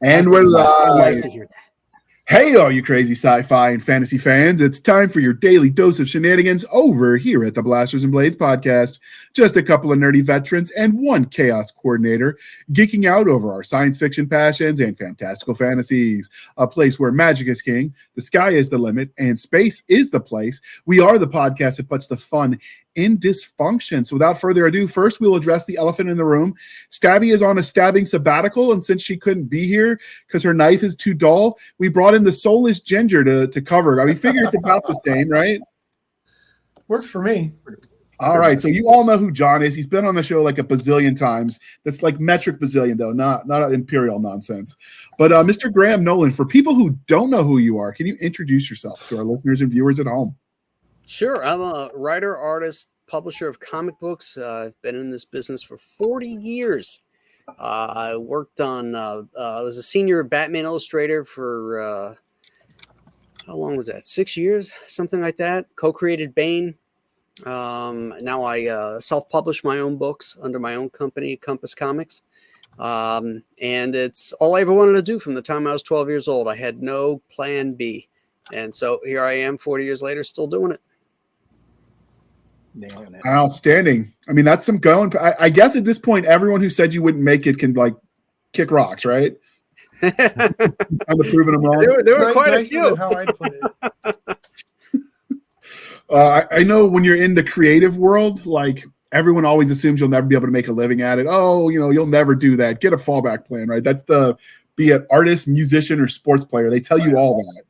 And we're I like live. to hear that. Hey, all you crazy sci-fi and fantasy fans. It's time for your daily dose of shenanigans over here at the Blasters and Blades podcast. Just a couple of nerdy veterans and one chaos coordinator geeking out over our science fiction passions and fantastical fantasies. A place where magic is king, the sky is the limit, and space is the place. We are the podcast that puts the fun in dysfunction. So without further ado, first we'll address the elephant in the room. Stabby is on a stabbing sabbatical, and since she couldn't be here because her knife is too dull, we brought in the soulless ginger to cover it. I mean, figure it's about the same, right? Works for me. All right, so you all know who John is. He's been on the show like a bazillion times. That's like metric bazillion, though, not imperial nonsense. But Mr. Graham Nolan, for people who don't know who you are, can you introduce yourself to our listeners and viewers at home? Sure. I'm a writer, artist, publisher of comic books. I've been in this business for 40 years. I worked on, I was a senior Batman illustrator for, how long was that? 6 years, something like that. Co-created Bane. Now I self-publish my own books under my own company, Compass Comics. And it's all I ever wanted to do from the time I was 12 years old. I had no plan B. And so here I am 40 years later, still doing it. Nailing it. Outstanding. I mean, that's some going. I guess at this point, everyone who said you wouldn't make it can like kick rocks, right? I'm proving them wrong. There were quite a few. How I'd put it. I know when you're in the creative world, like everyone always assumes you'll never be able to make a living at it. Oh, you'll never do that. Get a fallback plan, right? That's be it artist, musician, or sports player. They tell you all that.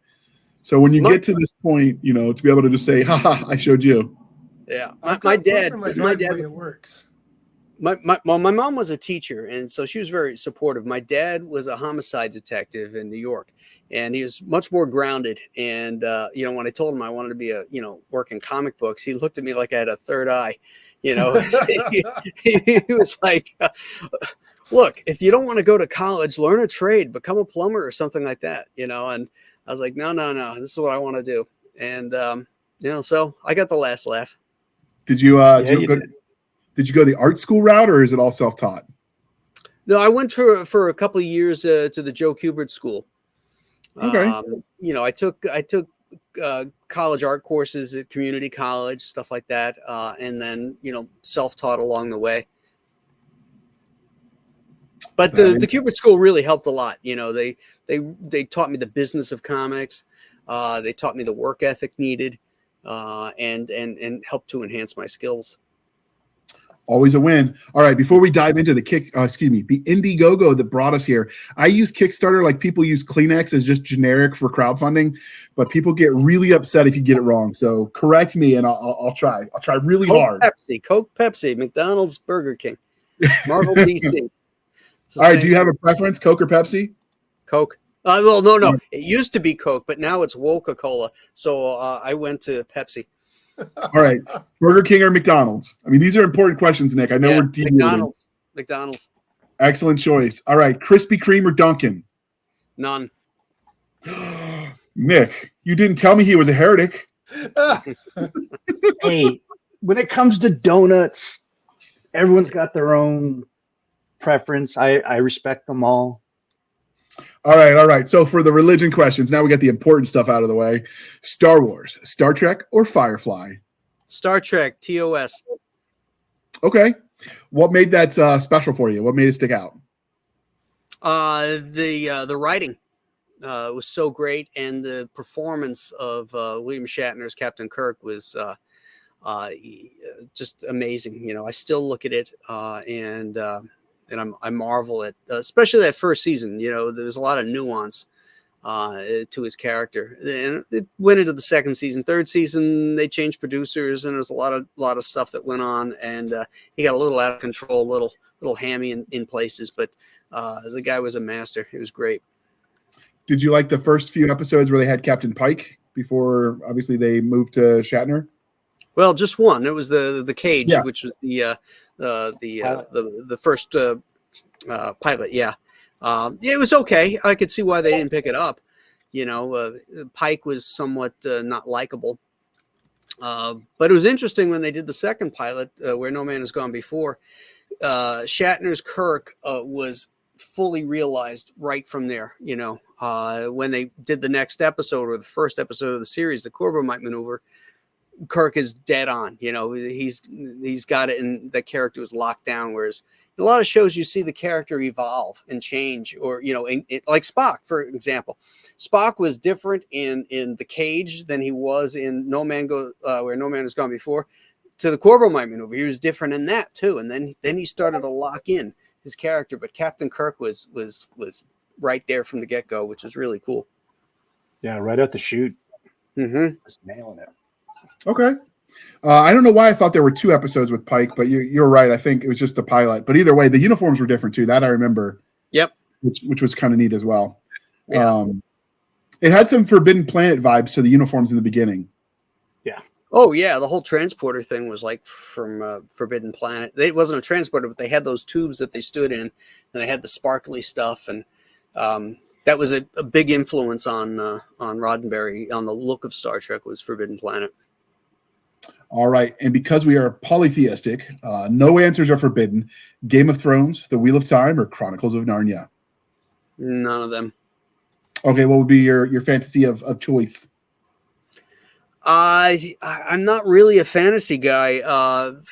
So when you get to this point, to be able to just say, "Ha, I showed you." Yeah, my dad. It works. My mom was a teacher, and so she was very supportive. My dad was a homicide detective in New York, and he was much more grounded. And when I told him I wanted to be work in comic books, he looked at me like I had a third eye. He was like, "Look, if you don't want to go to college, learn a trade, become a plumber or something like that." And I was like, "No, this is what I want to do." And so I got the last laugh. Did you Did you go the art school route, or is it all self-taught? No, I went for a couple of years to the Joe Kubert School. Okay. I took college art courses at community college, stuff like that, and then self-taught along the way. But the Kubert School really helped a lot. They taught me the business of comics. They taught me the work ethic needed. And help to enhance my skills. Always a win. All right, before we dive into the Indiegogo that brought us here, I use Kickstarter like people use Kleenex as just generic for crowdfunding, but people get really upset if you get it wrong. So correct me, and I'll try. I'll try really hard. Coke, Pepsi, McDonald's, Burger King, Marvel, DC. All right, do you have a preference, Coke or Pepsi? Coke. Well, no. It used to be Coke, but now it's Coca-Cola. So I went to Pepsi. All right. Burger King or McDonald's? I mean, these are important questions, Nick. I know we're deviating. McDonald's. Excellent choice. All right. Krispy Kreme or Dunkin'? None. Nick, you didn't tell me he was a heretic. Hey, when it comes to donuts, everyone's got their own preference. I respect them all. All right. So for the religion questions, now we got the important stuff out of the way. Star Wars, Star Trek, or Firefly? Star Trek, TOS. Okay. What made that special for you? What made it stick out? The writing was so great, and the performance of William Shatner's Captain Kirk was just amazing. I still look at it and I marvel at, especially that first season. There's a lot of nuance to his character, and it went into the second season, third season. They changed producers, and there's a lot of stuff that went on, and he got a little out of control, little hammy in places. But the guy was a master. It was great. Did you like the first few episodes where they had Captain Pike before, obviously, they moved to Shatner? Well, just one. It was the Cage, yeah. Which was the first pilot. Yeah. It was okay. I could see why they didn't pick it up. Pike was somewhat not likable. But it was interesting when they did the second pilot, Where No Man Has Gone Before. Shatner's Kirk was fully realized right from there. When they did the next episode or the first episode of the series, the Corbomite maneuver, Kirk is dead on. He's got it, and the character was locked down. Whereas in a lot of shows, you see the character evolve and change, or like Spock, for example. Spock was different in the Cage than he was in No Man Where No Man Has Gone Before. To the Corbomite maneuver, he was different in that too, and then he started to lock in his character. But Captain Kirk was right there from the get go, which is really cool. Yeah, right out the chute. Mm-hmm. Just nailing it. Okay. I don't know why I thought there were 2 episodes with Pike, but you're right. I think it was just the pilot. But either way, the uniforms were different too. That I remember. Yep. Which was kind of neat as well. Yeah. It had some Forbidden Planet vibes to the uniforms in the beginning. Yeah. Oh yeah, the whole transporter thing was like from Forbidden Planet. It wasn't a transporter, but they had those tubes that they stood in, and they had the sparkly stuff, and that was a big influence on Roddenberry on the look of Star Trek was Forbidden Planet. All right. And because we are polytheistic, no answers are forbidden. Game of Thrones, The Wheel of Time, or Chronicles of Narnia? None of them. Okay. What would be your fantasy of choice? I'm not really a fantasy guy.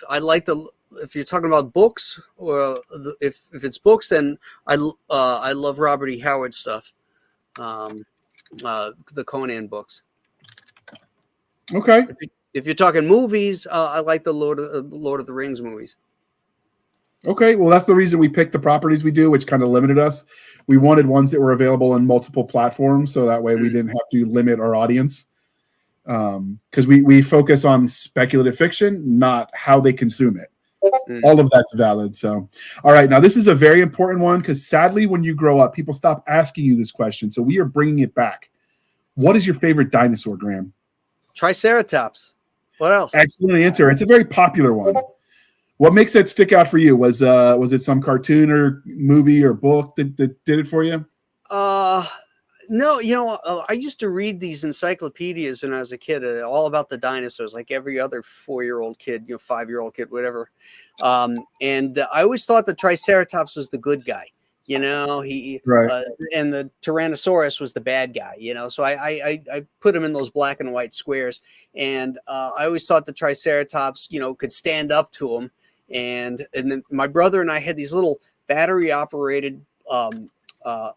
I like if you're talking about books, or if it's books, then I love Robert E. Howard stuff. The Conan books. Okay. If you're talking movies, I like the Lord of the Rings movies. Okay. Well, that's the reason we picked the properties we do, which kind of limited us. We wanted ones that were available on multiple platforms, so that way we didn't have to limit our audience. Because we focus on speculative fiction, not how they consume it. All of that's valid. So, all right. Now, this is a very important one because sadly, when you grow up, people stop asking you this question. So we are bringing it back. What is your favorite dinosaur, Graham? Triceratops. What else? Excellent answer. It's a very popular one. What makes that stick out for you? Was it some cartoon or movie or book that did it for you? No, I used to read these encyclopedias when I was a kid, all about the dinosaurs, like every other 4-year-old kid, 5-year-old kid, whatever. And I always thought the Triceratops was the good guy. He Right. And the Tyrannosaurus was the bad guy. So I put him in those black and white squares, and I always thought the Triceratops, could stand up to him. And then my brother and I had these little battery operated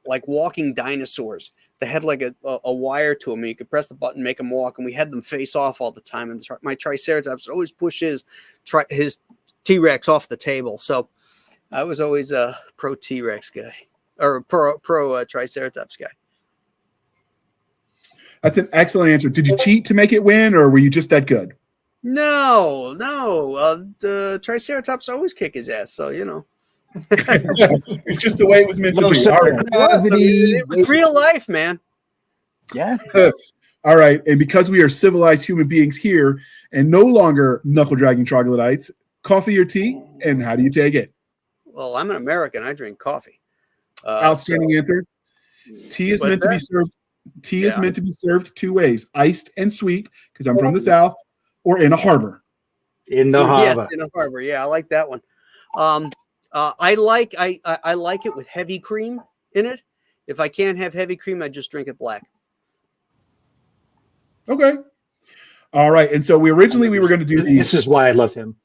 like walking dinosaurs that had like a wire to them, and you could press the button, make them walk, and we had them face off all the time. And my Triceratops would always push his T-Rex off the table. So I was always a pro T-Rex guy, or pro Triceratops guy. That's an excellent answer. Did you cheat to make it win, or were you just that good? No. The Triceratops always kick his ass, so It's just the way it was meant to be. All right. It was real life, man. Yeah. All right. And because we are civilized human beings here and no longer knuckle-dragging troglodytes, coffee or tea, and how do you take it? Well, I'm an American. I drink coffee. Outstanding answer. Tea is meant to be served. Tea is meant to be served 2 ways: iced and sweet, because I'm from the South, or in a harbor. In the harbor. Yes, in a harbor. Yeah, I like that one. I like it with heavy cream in it. If I can't have heavy cream, I just drink it black. Okay. All right. And so we were going to do these. This is why I love him.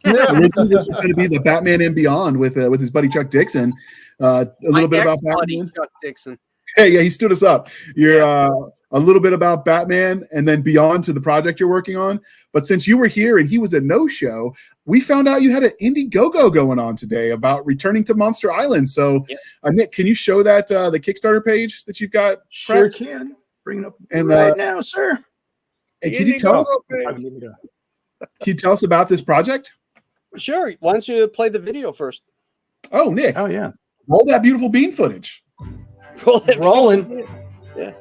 Originally, this was going to be the Batman and Beyond with his buddy Chuck Dixon. A little bit about Batman. Chuck Dixon. Hey, yeah, he stood us up. You're a little bit about Batman and then beyond to the project you're working on. But since you were here and he was a no-show, we found out you had an Indiegogo going on today about returning to Monster Island. So, Nick, can you show that the Kickstarter page that you've got? Sure can. Bring it up and, right now, sir. And can you tell us about this project? Sure. Why don't you play the video first? Oh, Nick. Oh, yeah. Roll that beautiful bean footage. Rolling. Yeah.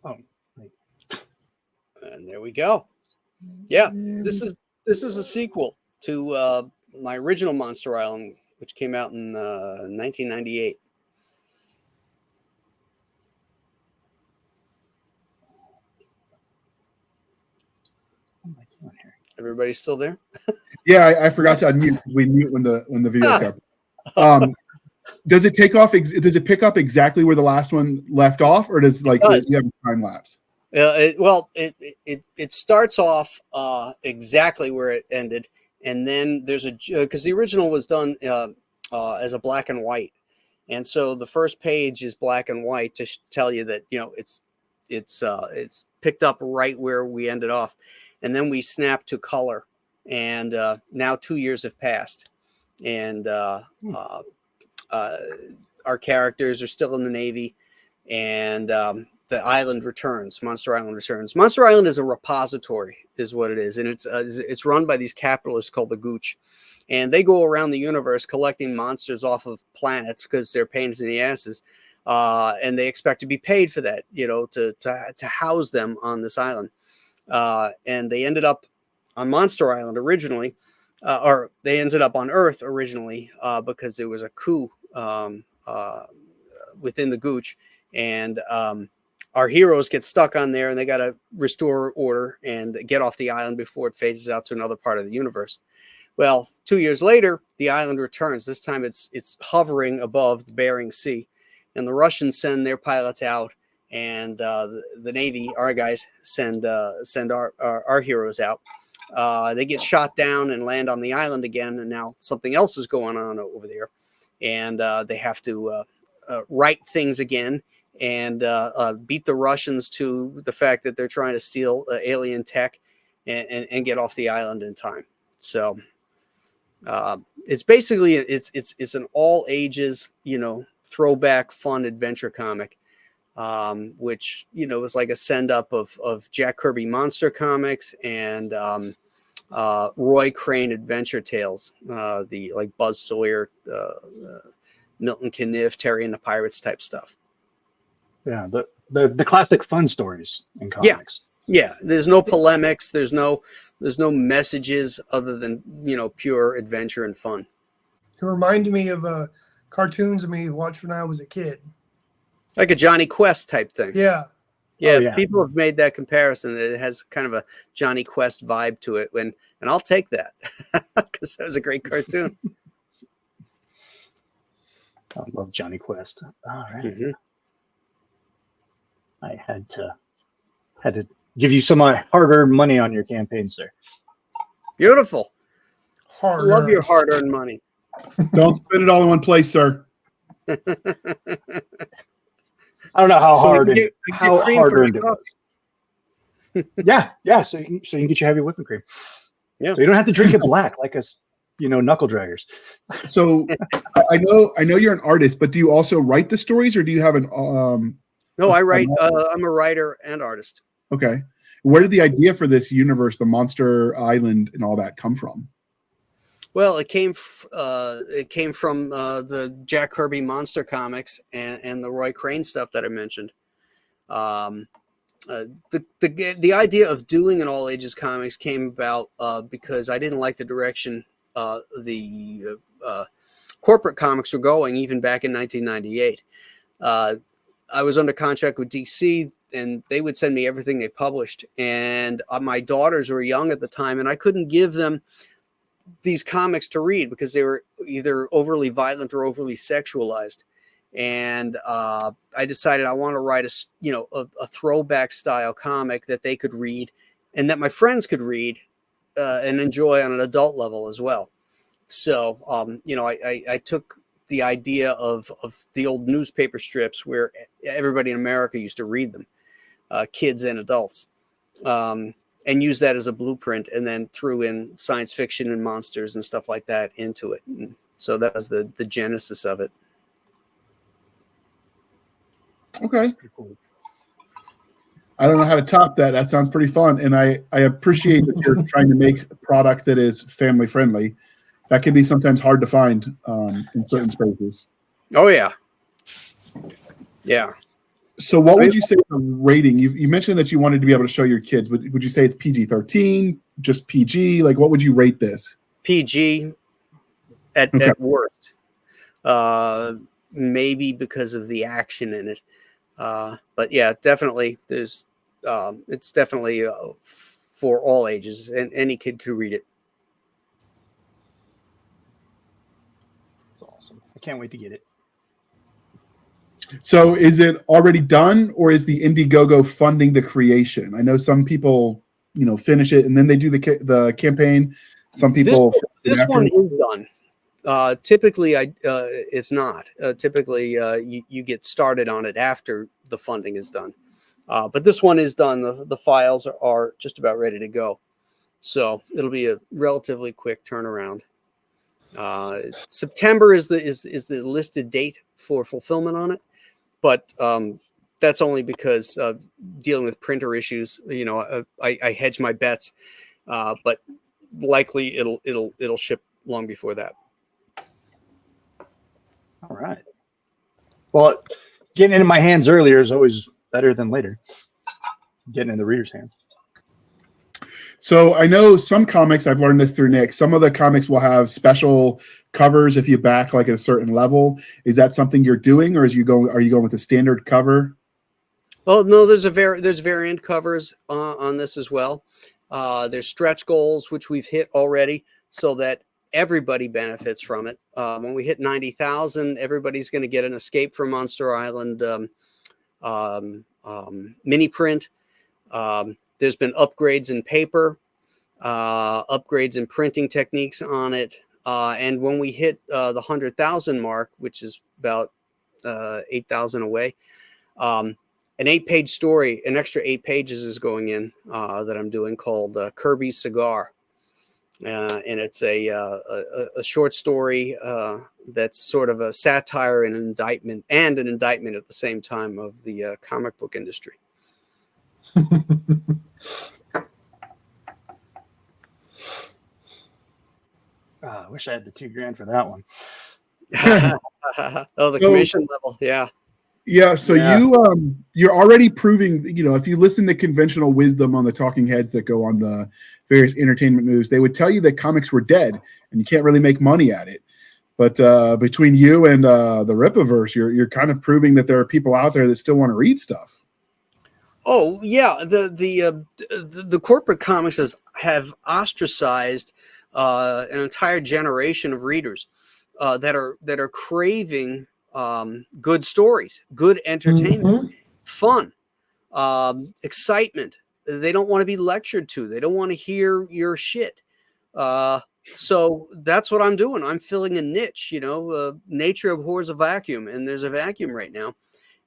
Oh. Wait. And there we go. Yeah, this is a sequel to my original Monster Island, which came out in 1998. What am I doing here? Everybody still there? Yeah, I forgot to unmute. We mute when the video comes. Does it take off? Does it pick up exactly where the last one left off, or does you have a time lapse? It starts off exactly where it ended, and then there's because the original was done as a black and white, and so the first page is black and white to tell you that it's picked up right where we ended off, and then we snap to color, and now 2 years have passed, and our characters are still in the Navy, and the island returns. Monster Island returns. Monster Island is a repository, is what it is, and it's run by these capitalists called the Gooch, and they go around the universe collecting monsters off of planets because they're pains in the asses, and they expect to be paid for that, to house them on this island. And they ended up on Monster Island originally, or they ended up on Earth originally because there was a coup within the Gooch, and our heroes get stuck on there, and they got to restore order and get off the island before it phases out to another part of the universe. Well, 2 years later, the island returns. This time it's hovering above the Bering Sea, and the Russians send their pilots out, and the Navy, our guys, send our heroes out. They get shot down and land on the island again, and now something else is going on over there, and they have to right things again and beat the Russians to the fact that they're trying to steal alien tech and get off the island in time. So it's basically it's an all ages, throwback fun adventure comic, which is like a send up of Jack Kirby monster comics and Roy Crane adventure tales, the like Buzz Sawyer, Milton Caniff, Terry and the Pirates type stuff. Yeah, the classic fun stories in comics. Yeah. There's no polemics. There's no messages other than pure adventure and fun. It reminded me of cartoons of me watched when I was a kid. Like a Johnny Quest type thing. Yeah. Yeah, Oh, yeah. People have made that comparison. That it has kind of a Johnny Quest vibe to it, and I'll take that because that was a great cartoon. I love Johnny Quest. All right. Mm-hmm. I had to give you some hard-earned money on your campaign, sir. Beautiful. Hard. Love your hard-earned money. Don't spend it all in one place, sir. I don't know how hard you get how cream hard for earned your it was. Yeah. So you can get your heavy whipping cream. Yeah. So you don't have to drink it black like us, knuckle draggers. So I know you're an artist, but do you also write the stories, or do you have an No, I write. I'm a writer and artist. Okay. Where did the idea for this universe, the Monster Island and all that come from? Well, it came from the Jack Kirby monster comics and the Roy Crane stuff that I mentioned. The idea of doing an all ages comics came about because I didn't like the direction the corporate comics were going, even back in 1998. I was under contract with DC, and they would send me everything they published. And my daughters were young at the time, and I couldn't give them these comics to read because they were either overly violent or overly sexualized. And I decided I want to write a throwback style comic that they could read and that my friends could read and enjoy on an adult level as well. So, I took the idea of the old newspaper strips where everybody in America used to read them, kids and adults, and use that as a blueprint, and then threw in science fiction and monsters and stuff like that into it. And so that was the genesis of it. Okay. I don't know how to top that. That sounds pretty fun. And I appreciate that you're trying to make a product that is family friendly. That can be sometimes hard to find in certain spaces. Oh, yeah. Yeah. So what would you say the rating? You mentioned that you wanted to be able to show your kids. Would you say it's PG-13, just PG? Like, what would you rate this? PG at worst. Maybe because of the action in it. But yeah, definitely it's definitely for all ages, and any kid could read it. It's awesome. I can't wait to get it. So is it already done, or is the Indiegogo funding the creation? I know some people, finish it and then they do the campaign. Some people. This one is done. Typically, it's not. Typically, you get started on it after the funding is done. But this one is done. The files are just about ready to go. So it'll be a relatively quick turnaround. September is the listed date for fulfillment on it. But that's only because dealing with printer issues, I hedge my bets, but likely it'll ship long before that. All right. Well, getting into my hands earlier is always better than later. Getting in the reader's hands. So I know some comics, I've learned this through Nick, some of the comics will have special covers if you back like at a certain level. Is that something you're doing, or are you going with a standard cover? Well, no, there's variant covers on this as well. There's stretch goals, which we've hit already, so that everybody benefits from it. When we hit 90,000, everybody's going to get an Escape from Monster Island mini print. There's been upgrades in paper, upgrades in printing techniques on it. And when we hit the 100,000 mark, which is about 8,000 away, an 8-page story, an extra 8 pages is going in that I'm doing called Kirby's Cigar. And it's a short story that's sort of a satire and an indictment at the same time of the comic book industry. I wish I had the $2,000 for that one. Oh, the commission level, yeah. Yeah, so you're already proving, if you listen to conventional wisdom on the talking heads that go on the various entertainment news, they would tell you that comics were dead and you can't really make money at it. But between you and the Rippaverse, you're kind of proving that there are people out there that still want to read stuff. Oh yeah, the corporate comics have ostracized an entire generation of readers that are craving good stories, good entertainment, fun, excitement. They don't want to be lectured to. They don't want to hear your shit. So that's what I'm doing. I'm filling a niche. Nature abhors a vacuum, and there's a vacuum right now.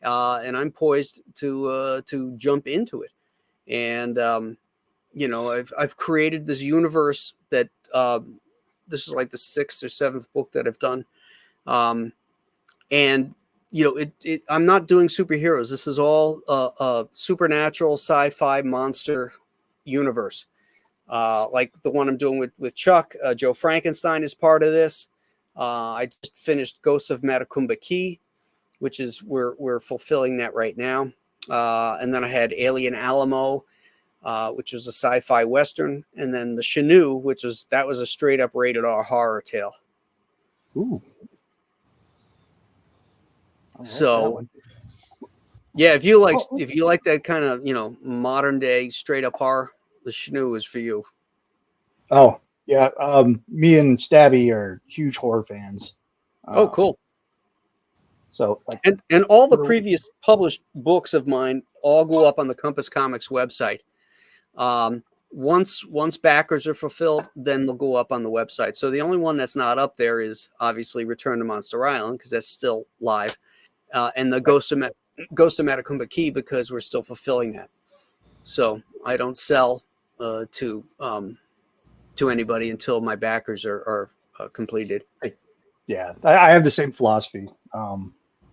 And I'm poised to jump into it. And I've created this universe that this is like the 6th or 7th book that I've done. And I'm not doing superheroes. This is all a supernatural sci-fi monster universe. Like the one I'm doing with Chuck. Joe Frankenstein is part of this. I just finished Ghosts of Matacumba Key, which is we're fulfilling that right now. And then I had Alien Alamo, which was a sci-fi western, and then the Chenoo, which was a straight up rated R horror tale. Ooh. So yeah, if you like that kind of modern day straight up horror, the Chenoo is for you. Oh yeah, me and Stabby are huge horror fans. Oh, cool. So and all the previous published books of mine all go up on the Compass Comics website. Once backers are fulfilled, then they'll go up on the website. So the only one that's not up there is obviously Return to Monster Island, because that's still live, and the Ghost of Matacumba Key, because we're still fulfilling that. So I don't sell to anybody until my backers are completed. Yeah, I have the same philosophy.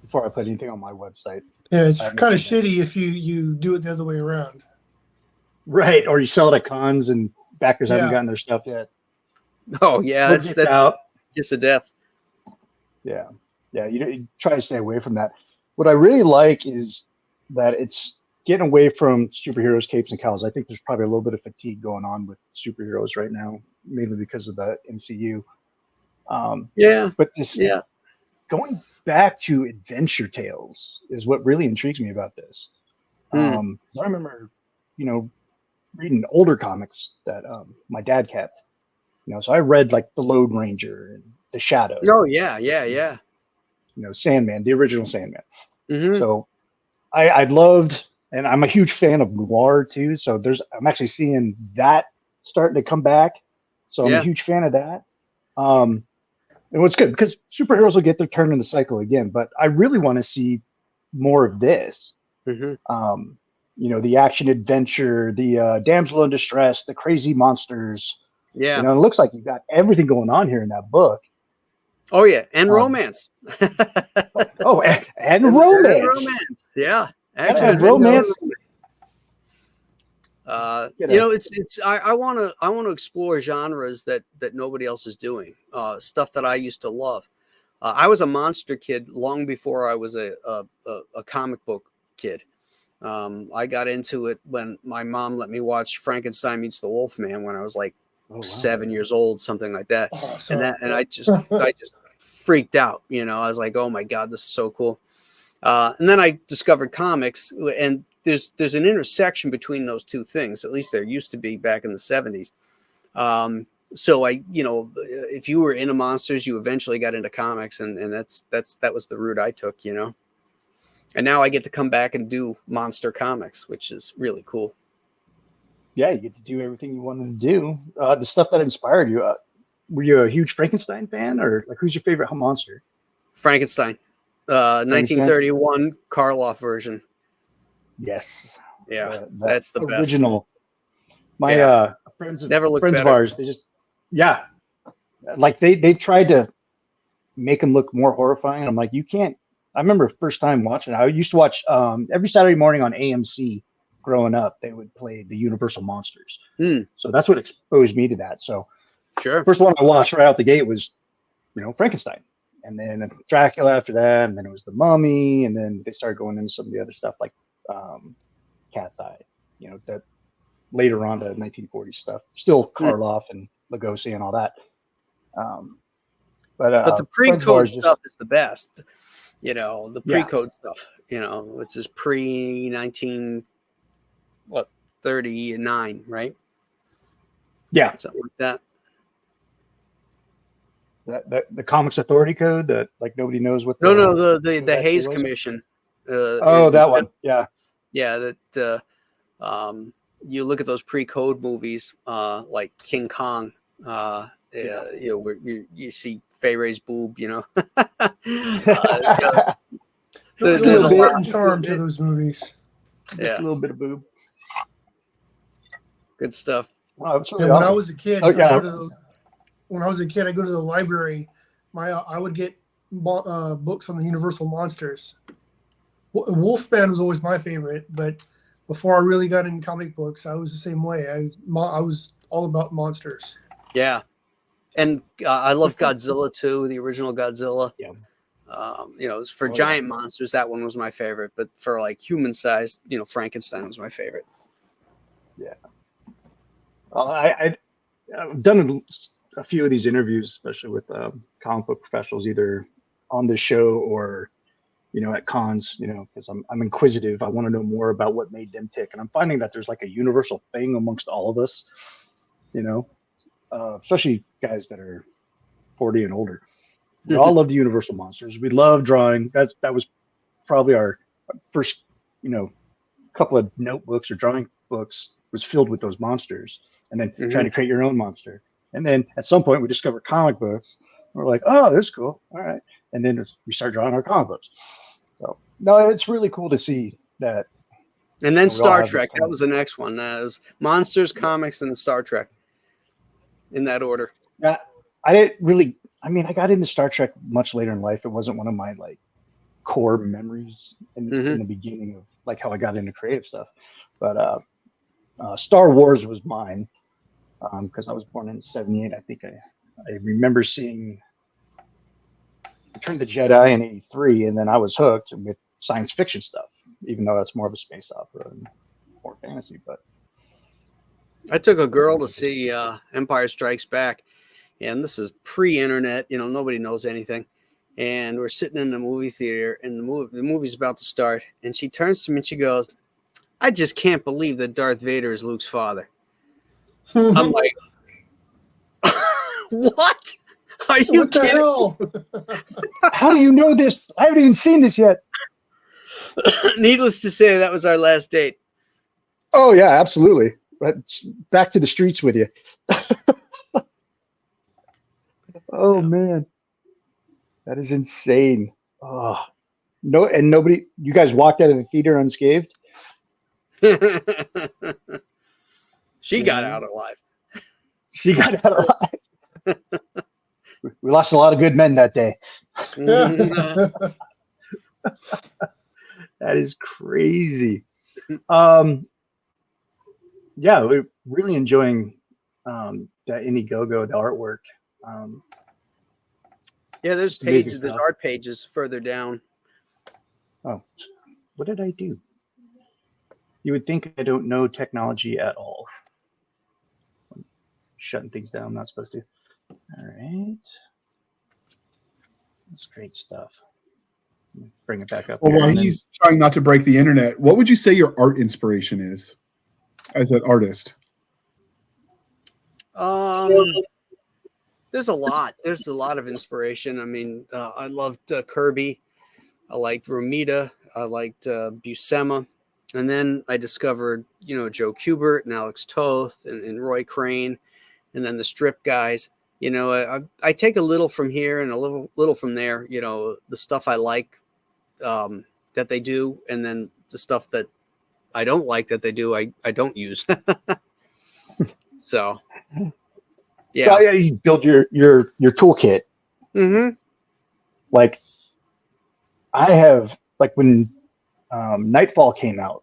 Before I put anything on my website. Yeah, it's kind of shitty if you do it the other way around. Right, or you sell it at cons and backers haven't gotten their stuff yet. Oh yeah, that's out. Just a death. Yeah, you try to stay away from that. What I really like is that it's getting away from superheroes, capes, and cows. I think there's probably a little bit of fatigue going on with superheroes right now, mainly because of the MCU. Yeah. But this Yeah. going back to adventure tales is what really intrigues me about this. I remember, reading older comics that my dad kept. So I read like the Lone Ranger and the Shadow. Oh yeah, yeah, yeah. Sandman, the original Sandman. Mm-hmm. So I loved, and I'm a huge fan of noir too. So I'm actually seeing that starting to come back. So I'm a huge fan of that. And what's good because superheroes will get their turn in the cycle again, but I really want to see more of this. The action adventure, the damsel in distress, the crazy monsters. Yeah. It looks like you've got everything going on here in that book. Oh yeah, and romance. And romance. Yeah, and romance. I want to explore genres that nobody else is doing. Stuff that I used to love. I was a monster kid long before I was a comic book kid. I got into it when my mom let me watch Frankenstein Meets the Wolfman when I was like 7 years old, something like that. And I just freaked out. I was like, oh my God, this is so cool. And then I discovered comics, and there's an intersection between those two things. At least there used to be back in the 70s. So if you were into monsters, you eventually got into comics, and that was the route I took, And now I get to come back and do monster comics, which is really cool. Yeah, you get to do everything you wanted to do. The stuff that inspired you. Were you a huge Frankenstein fan, or like who's your favorite monster? Frankenstein, 1931 Karloff version. Yes. Yeah, that's the original. best. My friends of ours, they just like they tried to make him look more horrifying. I'm like, you can't. I remember first time watching it. I used to watch every Saturday morning on AMC. Growing up, they would play the Universal Monsters. So that's what exposed me to that. So first one I watched right out the gate was, Frankenstein, and then Dracula after that, and then it was the Mummy, and then they started going into some of the other stuff like Cat's Eye, that later on to 1940s stuff. Still Karloff and Lugosi and all that. But the pre-code stuff is the best. The pre-code stuff, which is pre-1939, right? Yeah. Something like that. The Comics Authority Code that like nobody knows what. The Hayes Commission. That one. Yeah. Yeah. That you look at those pre-code movies, like King Kong. Where you see Fay Ray's boob. There's a lot of charm to those movies. Yeah, a little bit of boob. Good stuff. Wow, really when I was a kid, I go to the library. I would get books on the Universal Monsters. Wolfman was always my favorite, but before I really got into comic books, I was the same way. I was all about monsters. Yeah, and I love Godzilla too, the original Godzilla. Yeah. For giant monsters, that one was my favorite. But for like human sized, Frankenstein was my favorite. Yeah. I've done a few of these interviews, especially with comic book professionals, either on the show or, at cons, because I'm inquisitive. I want to know more about what made them tick. And I'm finding that there's like a universal thing amongst all of us, especially guys that are 40 and older. We all love the Universal Monsters. We love drawing. That was probably our first, couple of notebooks or drawing books was filled with those monsters, and then trying to create your own monster. And then at some point we discovered comic books. We're like, oh, that's cool. All right. And then we start drawing our comic books. So no, it's really cool to see that. And then Star Trek. That was the next one. That was monsters, comics, and Star Trek. In that order. Yeah, I didn't really. I got into Star Trek much later in life. It wasn't one of my like core memories in the beginning of like how I got into creative stuff. But Star Wars was mine because I was born in '78. I think I remember seeing Return of the Jedi in '83, and then I was hooked with science fiction stuff. even though that's more of a space opera and more fantasy. But I took a girl to see Empire Strikes Back, and this is pre-internet. Nobody knows anything. And we're sitting in the movie theater, and the movie's about to start. And she turns to me and she goes, "I just can't believe that Darth Vader is Luke's father." I'm like, "What? Are you what the kidding?" hell? how do you know this? I haven't even seen this yet. Needless to say, that was our last date. Oh yeah, absolutely. But back to the streets with you. Oh man, that is insane. Oh no, and nobody. You guys walked out of the theater unscathed. She got out alive. She got out alive. We lost a lot of good men that day. That is crazy. Yeah, we're really enjoying that Indiegogo, the artwork. Yeah, there's pages. There's art pages further down. Oh, what did I do? You would think I don't know technology at all. I'm shutting things down. I'm not supposed to. All right. That's great stuff. Bring it back up. Well, while he's trying not to break the internet, what would you say your art inspiration is as an artist? There's a lot. There's a lot of inspiration. I mean, I loved Kirby. I liked Romita. I liked Buscema. And then I discovered, Joe Kubert and Alex Toth and Roy Crane, and then the strip guys. I take a little from here and a little from there. The stuff I like that they do, and then the stuff that I don't like that they do, I don't use. So, yeah. So, yeah, you build your toolkit. Mm-hmm. Like I have, like when Nightfall came out,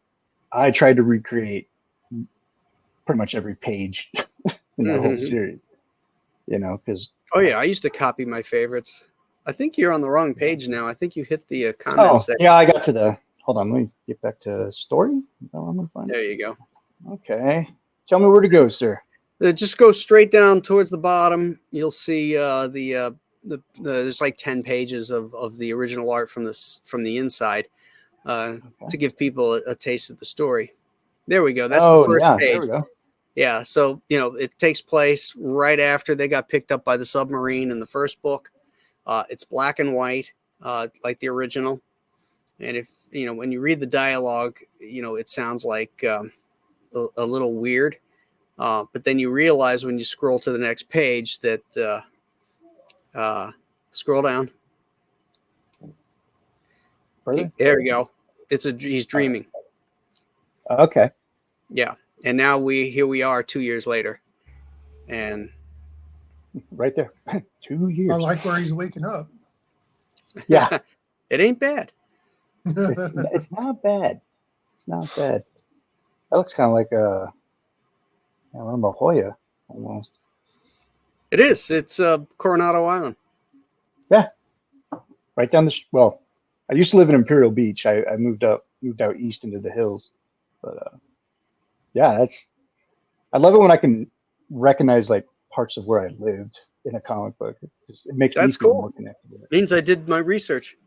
I tried to recreate pretty much every page in that whole series. Because I used to copy my favorites. I think you're on the wrong page now. I think you hit the comment section. Yeah, I got to the. Hold on, let me get back to story. Is that what I'm gonna find? There you go. Okay, tell me where to go, sir. Just go straight down towards the bottom. You'll see there's like 10 pages of the original art from the inside to give people a taste of the story. There we go. That's the first page. There we go. Yeah, so it takes place right after they got picked up by the submarine in the first book. It's black and white, like the original. And if when you read the dialogue, it sounds like a little weird. But then you realize when you scroll to the next page that scroll down. Further? There we go. He's dreaming. Okay. Yeah. And now here we are 2 years later. And right there. 2 years. I like where he's waking up. Yeah. It ain't bad. It's not bad. It's not bad. That looks kind of like a La Jolla almost. It is. It's Coronado Island. Yeah. Right down the well, I used to live in Imperial Beach. I moved out east into the hills. But yeah, I love it when I can recognize like parts of where I lived in a comic book. It makes me feel more connected with it. Means I did my research.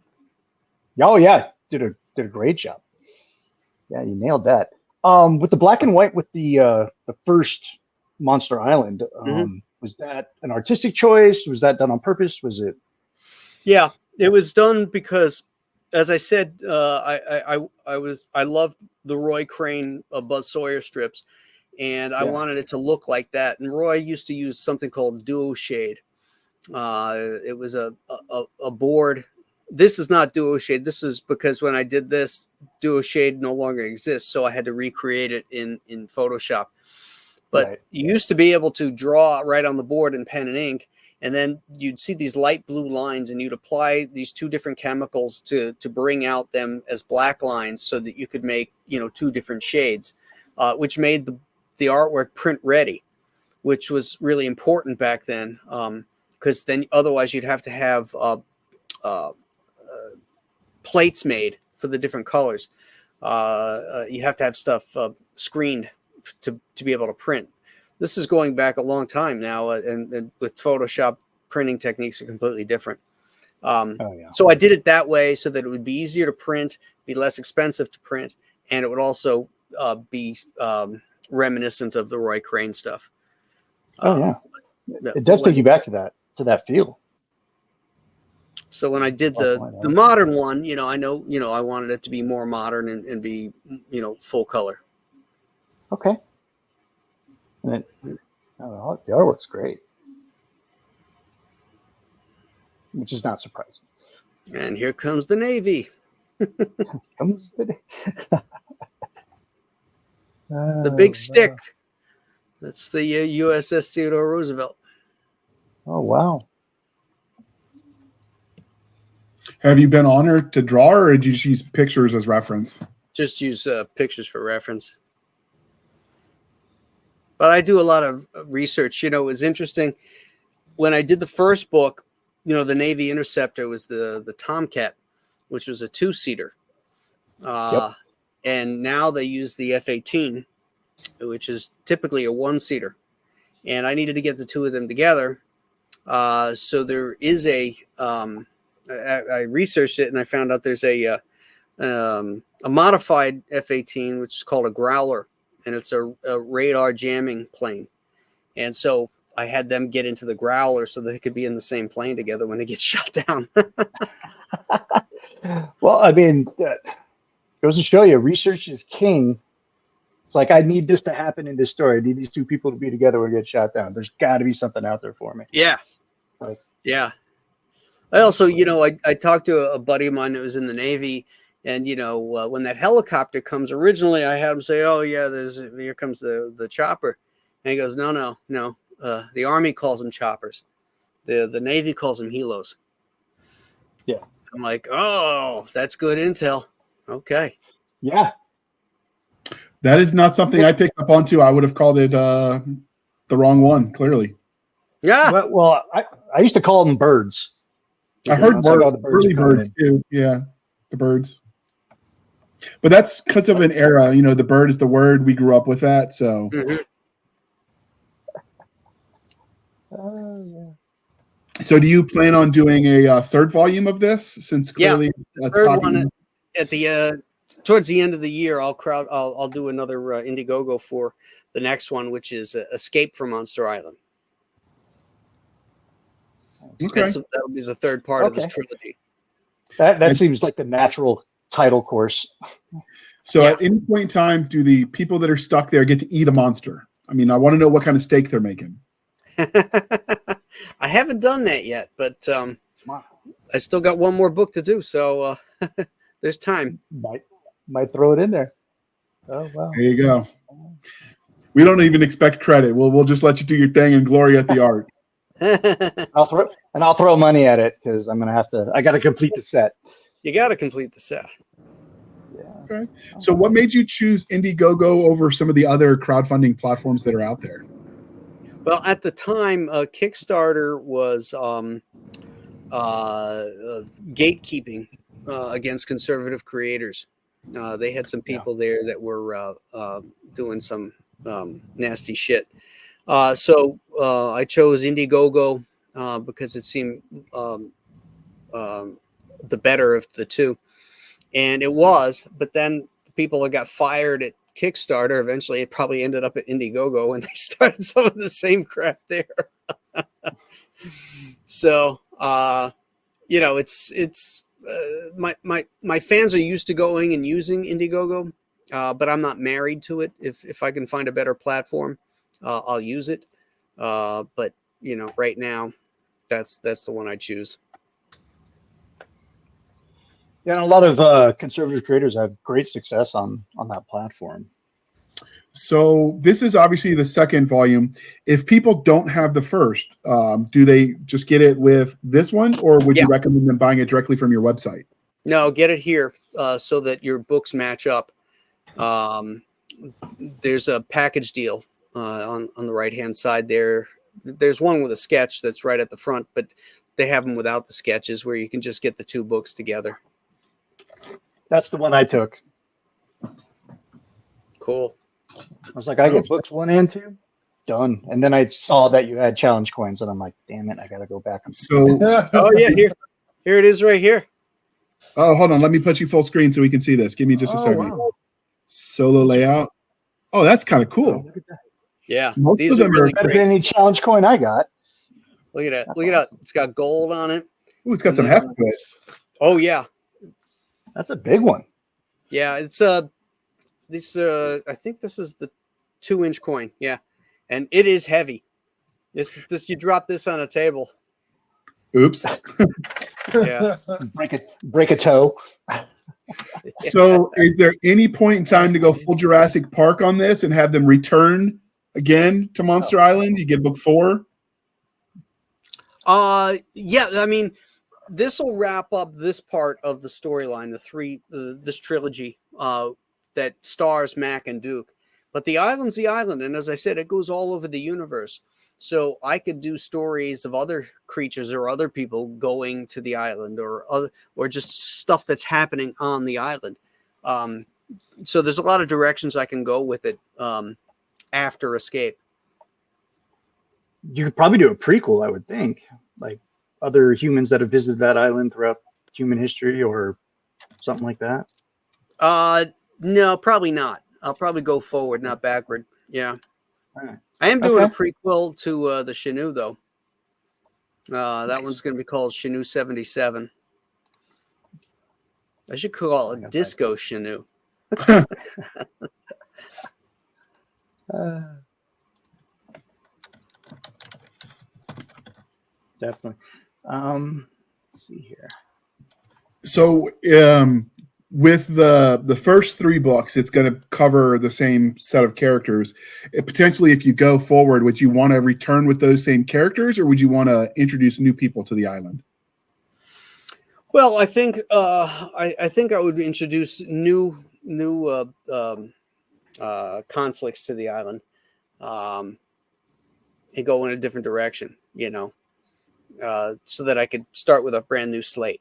Oh yeah, did a great job. Yeah, you nailed that. With the black and white with the first Monster Island, was that an artistic choice? Was that done on purpose? Was it? Yeah, it was done because, as I said, I loved the Roy Crane Buzz Sawyer strips, and I wanted it to look like that. And Roy used to use something called Duo Shade. It was a board. This is not Duo Shade. This is because when I did this, Duo Shade no longer exists, so I had to recreate it in Photoshop. But you used to be able to draw right on the board in pen and ink, and then you'd see these light blue lines, and you'd apply these two different chemicals to bring out them as black lines, so that you could make two different shades, which made the artwork print ready, which was really important back then, because then otherwise you'd have to have plates made for the different colors. you have to have stuff screened to be able to print. This is going back a long time now, and with Photoshop, printing techniques are completely different. So I did it that way so that it would be easier to print, be less expensive to print, and it would also be reminiscent of the Roy Crane stuff. It does take you back to that feel. So when I did the modern one, I wanted it to be more modern and be, full color. Okay. And the artwork's great, which is not surprising. And here comes the Navy. The big stick. That's the USS Theodore Roosevelt. Oh, wow. Have you been honored to draw, or did you just use pictures as reference? Just use pictures for reference. But I do a lot of research. It was interesting. When I did the first book, the Navy Interceptor was the Tomcat, which was a 2-seater. And now they use the F-18, which is typically a 1-seater. And I needed to get the two of them together. So there is I researched it and I found out there's a modified F-18, which is called a Growler, and it's a radar jamming plane. And so I had them get into the Growler so they could be in the same plane together when it gets shot down. Well, I mean, goes to show you, research is king. It's like, I need this to happen in this story. I need these two people to be together when it gets shot down. There's got to be something out there for me. Yeah. Yeah. I also, I talked to a buddy of mine that was in the Navy, and, when that helicopter comes, originally I had him say, oh, yeah, here comes the chopper. And he goes, no. The Army calls them choppers. The Navy calls them helos. Yeah. I'm like, oh, that's good intel. Okay. Yeah. That is not something I picked up on too. I would have called it the wrong one, clearly. Yeah. Well, I used to call them birds. I heard early birds too. Yeah, the birds. But that's because of an era. The bird is the word. We grew up with that. So. Mm-hmm. So do you plan on doing a third volume of this? Since clearly that's third one at the towards the end of the year, I'll do another Indiegogo for the next one, which is Escape from Monster Island. Okay. That would be the third part of this trilogy. That seems like the natural title course. So at any point in time, do the people that are stuck there get to eat a monster? I mean, I want to know what kind of steak they're making. I haven't done that yet, but I still got one more book to do, so there's time. Might throw it in there. Oh, wow. There you go. We don't even expect credit. We'll just let you do your thing and glory at the art. I'll throw money at it because I got to complete the set. You got to complete the set. Yeah. Okay. So what made you choose Indiegogo over some of the other crowdfunding platforms that are out there? Well, at the time, Kickstarter was gatekeeping against conservative creators. They had some people there that were doing some nasty shit. So I chose Indiegogo because it seemed the better of the two. And it was, but then the people that got fired at Kickstarter, eventually it probably ended up at Indiegogo, and they started some of the same crap there. So, it's my fans are used to going and using Indiegogo, but I'm not married to it. If I can find a better platform, I'll use it. But right now, that's the one I choose. Yeah, and a lot of conservative creators have great success on that platform. So this is obviously the second volume. If people don't have the first, do they just get it with this one, or would you recommend them buying it directly from your website? No, get it here so that your books match up. There's a package deal on the right-hand side there. There's one with a sketch that's right at the front, but they have them without the sketches where you can just get the two books together. That's the one I took. Cool. I was like, I get books 1 and 2, done. And then I saw that you had challenge coins, and I'm like, damn it, I gotta go back. So, oh yeah, here it is right here. Oh, hold on, let me put you full screen so we can see this. Give me just a second. Wow. Solo layout. Oh, that's kind of cool. Look at that. Yeah, Most these of are them really are great. Any challenge coin I got. Look at that. That's Look at that. It's got gold on it. Ooh, it's got some heft to it. Oh yeah. That's a big one. Yeah, it's this I think this is the 2-inch coin. Yeah. And it is heavy. This you drop this on a table. Oops. Yeah. break a toe. So is there any point in time to go full Jurassic Park on this and have them return again to Monster Island? You get book 4? Yeah, I mean, this will wrap up this part of the storyline, this trilogy that stars Mac and Duke. But the island's the island, and as I said, it goes all over the universe. So I could do stories of other creatures or other people going to the island, or just stuff that's happening on the island. So there's a lot of directions I can go with it after Escape. You could probably do a prequel, I would think, like other humans that have visited that island throughout human history or something like that. No, probably not. I'll probably go forward, not backward. Yeah. All right. I am doing a prequel to the Chenoo, though. That one's going to be called Chenoo 77. I should call it Disco Chenoo. Definitely. Let's see here. So with the first 3 books, it's going to cover the same set of characters. Potentially, if you go forward, would you want to return with those same characters, or would you want to introduce new people to the island? Well, I think I think I would introduce new conflicts to the island, and go in a different direction, so that I could start with a brand new slate.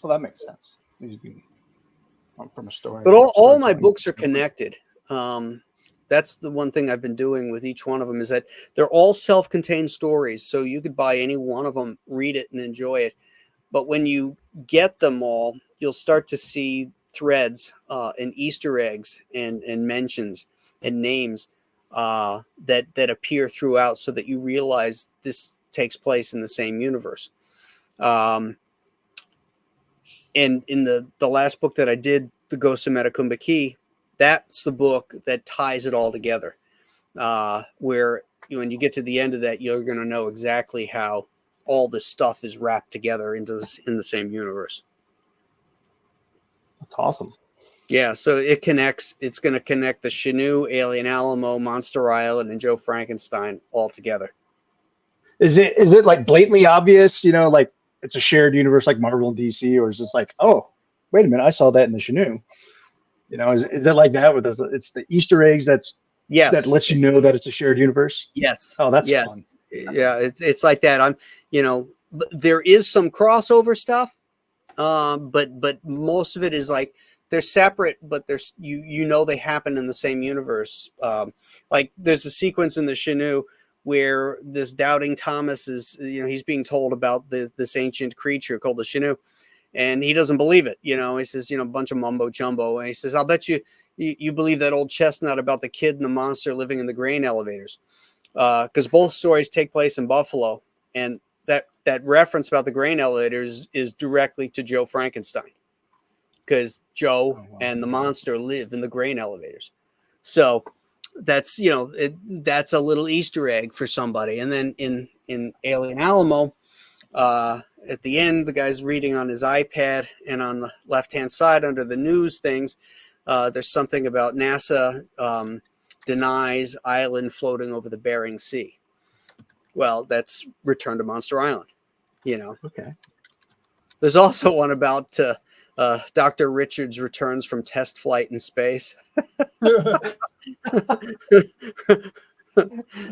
Well, that makes sense. From a story. But all my books are connected. That's the one thing I've been doing with each one of them, is that they're all self-contained stories. So you could buy any one of them, read it, and enjoy it. But when you get them all, you'll start to see threads and Easter eggs and mentions and names that appear throughout, so that you realize this takes place in the same universe. And in the last book that I did, The Ghost of Metacumba Key, that's the book that ties it all together. Where when you get to the end of that, you're going to know exactly how all this stuff is wrapped together in the same universe. That's awesome. Yeah, so it connects. It's going to connect the Chenoo, Alien Alamo, Monster Island, and Joe Frankenstein all together. Is it like blatantly obvious? Like it's a shared universe like Marvel and DC, or is this like, oh, wait a minute, I saw that in the Chenoo? Is it like that? With it's the Easter eggs that lets you know that it's a shared universe. Yes. Oh, that's fun. Yeah, it's like that. There is some crossover stuff, but most of it is like they're separate, but there's they happen in the same universe. Like there's a sequence in the Chenoo where this doubting Thomas is, he's being told about this ancient creature called the Chenoo, and he doesn't believe it. He says, a bunch of mumbo jumbo. And he says, I'll bet you believe that old chestnut about the kid and the monster living in the grain elevators. Because both stories take place in Buffalo. And that reference about the grain elevators is directly to Joe Frankenstein, because Joe and the monster live in the grain elevators. So that's that's a little Easter egg for somebody. And then in Alien Alamo, at the end, the guy's reading on his iPad, and on the left-hand side under the news things, there's something about NASA denies island floating over the Bering Sea. Well, that's Return to Monster Island. Okay. There's also one about Dr. Richards returns from test flight in space.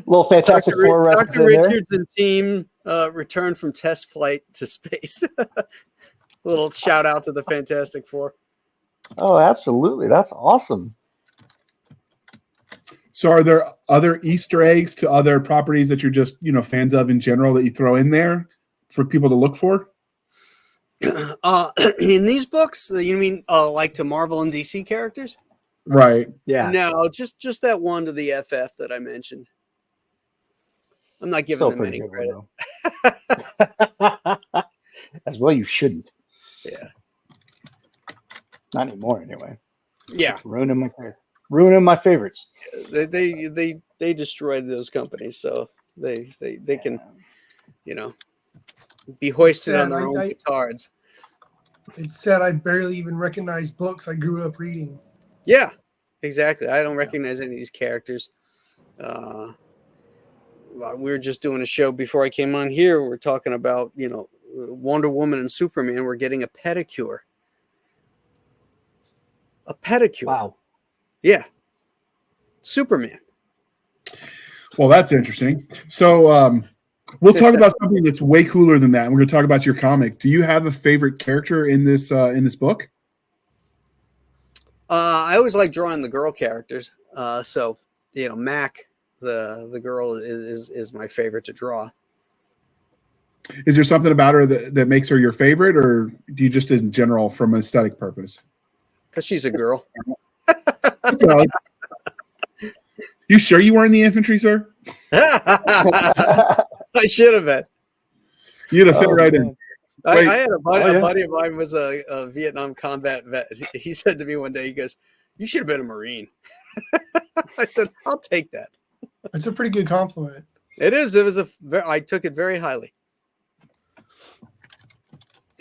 Little Fantastic Four reference. Dr. Richards and team return from test flight to space. Little shout out to the Fantastic Four. Oh, absolutely. That's awesome. So are there other Easter eggs to other properties that you're just, fans of in general that you throw in there for people to look for? In these books, you mean like to Marvel and DC characters? Right. Yeah. No, just that one to the FF that I mentioned. I'm not giving them any credit. As well, you shouldn't. Yeah. Not anymore, anyway. Yeah. It's ruining my favorites. They destroyed those companies, so they can, be hoisted on their own petards. It's sad I barely even recognize books I grew up reading. Yeah, exactly. I don't recognize any of these characters. We were just doing a show before I came on here. We're talking about, Wonder Woman and Superman were getting a pedicure. A pedicure. Wow. Yeah. Superman. Well, that's interesting. So we'll talk about something that's way cooler than that. And we're going to talk about your comic. Do you have a favorite character in this book? I always like drawing the girl characters. So, Mac, the girl is my favorite to draw. Is there something about her that makes her your favorite, or do you just in general from an aesthetic purpose? Because she's a girl. You sure you weren't in the infantry, sir? I should have been. You'd have fit right in. I had a buddy of mine was a Vietnam combat vet. He said to me one day, he goes, "You should have been a Marine." I said, "I'll take that." It's a pretty good compliment. It is. I took it very highly.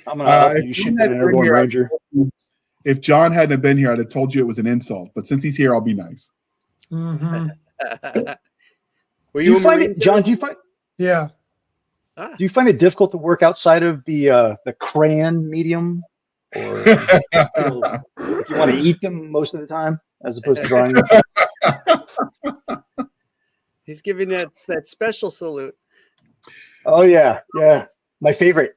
I'm gonna you should be an airborne ranger. If John hadn't been here, I'd have told you it was an insult. But since he's here, I'll be nice. Mm-hmm. Were you a Marine, John? Do you find? Yeah. Do you find it difficult to work outside of the crayon medium, or do you want to eat them most of the time as opposed to drawing them? He's giving that special salute. Oh yeah, my favorite.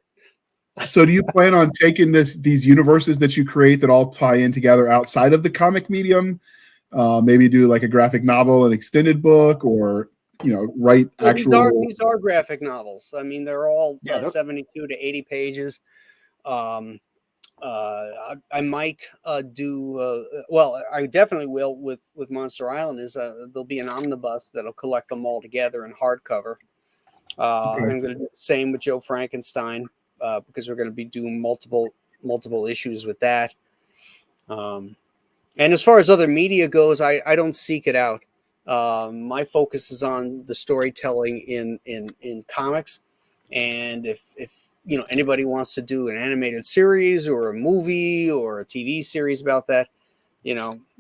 So do you plan on taking these universes that you create that all tie in together outside of the comic medium? Maybe do like a graphic novel, an extended book, or write actual. These are graphic novels. I mean, they're all 72 to 80 pages. I might do. Well, I definitely will with Monster Island. There'll be an omnibus that'll collect them all together in hardcover. I'm going to do the same with Joe Frankenstein. Because we're going to be doing multiple issues with that. And as far as other media goes, I don't seek it out. My focus is on the storytelling in comics. And if anybody wants to do an animated series or a movie or a TV series about that,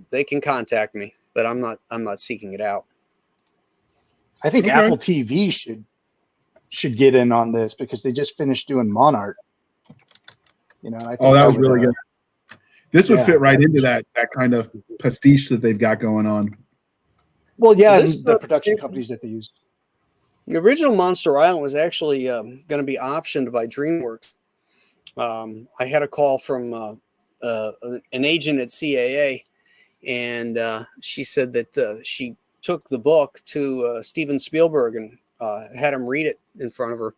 they can contact me. But I'm not seeking it out. I think Apple TV should get in on this because they just finished doing Monarch. I think that was really good. This would fit right into that kind of pastiche that they've got going on. Well, yeah, the production companies that they use. The original Monster Island was actually going to be optioned by DreamWorks. I had a call from an agent at CAA, and she said that she took the book to Steven Spielberg and had him read it in front of her.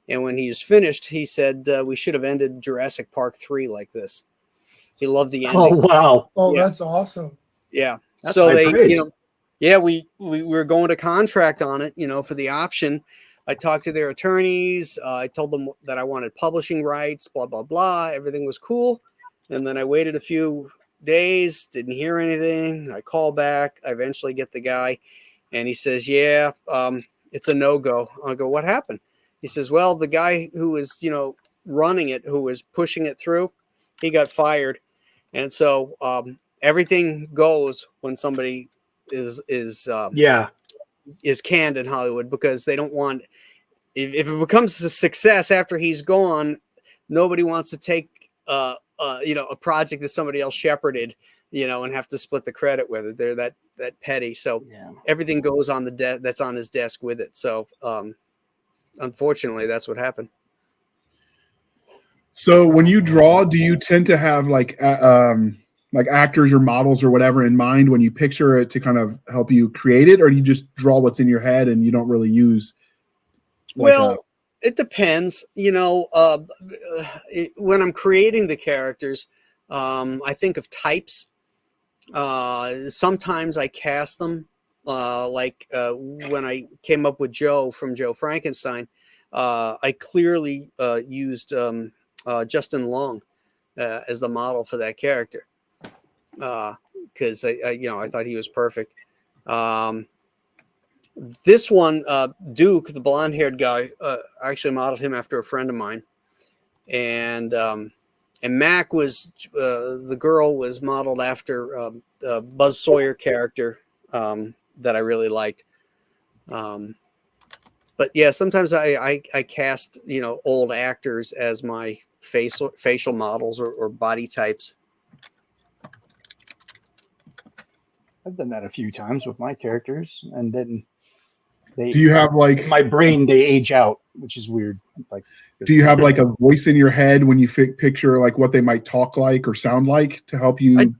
And when he was finished, he said, we should have ended Jurassic Park 3 like this. He loved the ending. Oh, wow. Oh, yeah. That's awesome. Yeah. That's so they, praise. we were going to contract on it, for the option. I talked to their attorneys. I told them that I wanted publishing rights, blah, blah, blah. Everything was cool. And then I waited a few days, didn't hear anything. I call back. I eventually get the guy, and he says, it's a no-go. I go, what happened? He says, well, the guy who was, running it, who was pushing it through, he got fired. And so everything goes when somebody is canned in Hollywood, because they don't want, if it becomes a success after he's gone, nobody wants to take a project that somebody else shepherded, and have to split the credit with it. They're that petty. So everything goes on that's on his desk with it. So unfortunately, that's what happened. So when you draw, do you tend to have like like actors or models or whatever in mind when you picture it to kind of help you create it, or do you just draw what's in your head and you don't really use? It depends. When I'm creating the characters, I think of types. Sometimes I cast them. When I came up with Joe from Joe Frankenstein, I clearly used Justin Long as the model for that character because I thought he was perfect. This one, Duke, the blonde-haired guy, I actually modeled him after a friend of mine, and Mac was the girl was modeled after the Buzz Sawyer character that I really liked. But yeah, sometimes I cast old actors as my facial models or body types. I've done that a few times with my characters, and then do you have like in my brain they age out, which is weird. Like, do you have like a voice in your head when you picture like what they might talk like or sound like to help you?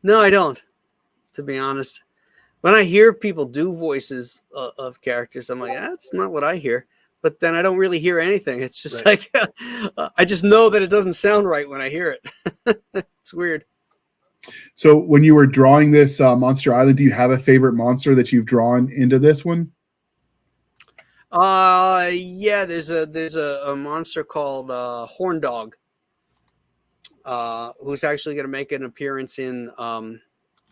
No, I don't. To be honest, when I hear people do voices of characters, I'm like, that's not what I hear. But then I don't really hear anything. It's just like I just know that it doesn't sound right when I hear it. It's weird. So when you were drawing this Monster Island, do you have a favorite monster that you've drawn into this one? Yeah, there's a monster called Horn Dog, who's actually going to make an appearance in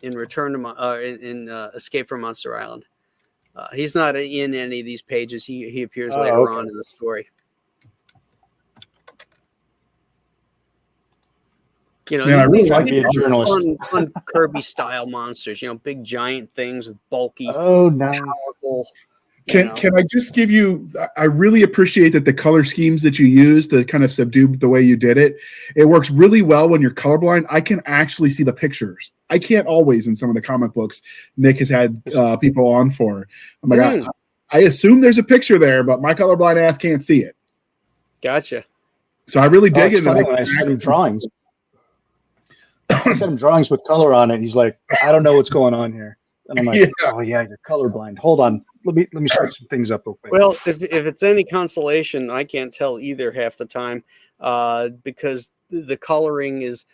Return to Escape from Monster Island. He's not in any of these pages. He appears later on in the story. I really like being a journalist. Fun Kirby style monsters, big giant things with bulky, nice, powerful. Can I just give you? I really appreciate that the color schemes that you use to kind of subdue the way you did it. It works really well when you're colorblind. I can actually see the pictures. I can't always in some of the comic books Nick has had people on for. I'm like, I assume there's a picture there, but my colorblind ass can't see it. Gotcha. So I really dig it. When I send him drawings. I sent him drawings with color on it. He's like, I don't know what's going on here. And I'm like, oh yeah, you're colorblind. Hold on. Let me switch some things up real quick. Well, if it's any consolation, I can't tell either half the time because the coloring is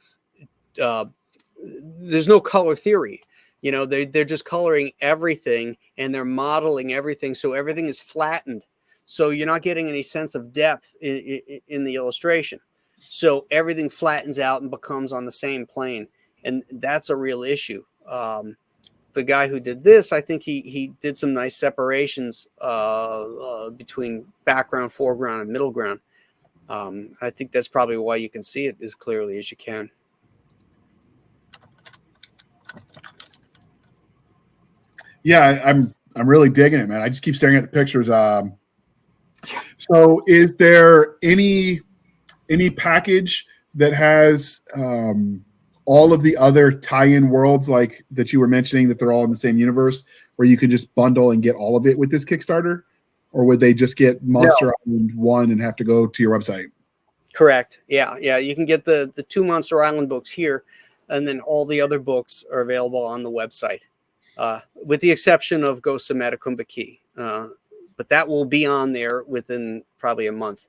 there's no color theory. They're just coloring everything and they're modeling everything. So everything is flattened. So you're not getting any sense of depth in the illustration. So everything flattens out and becomes on the same plane. And that's a real issue. The guy who did this, I think he did some nice separations between background, foreground, and middle ground. I think that's probably why you can see it as clearly as you can. Yeah, I'm really digging it, man. I just keep staring at the pictures. So is there any package that has all of the other tie-in worlds like that you were mentioning that they're all in the same universe where you could just bundle and get all of it with this Kickstarter? Or would they just get Monster Island 1 and have to go to your website? Correct. Yeah. You can get the 2 Monster Island books here, and then all the other books are available on the website, with the exception of Ghosts of Matacumba Key. But that will be on there within probably a month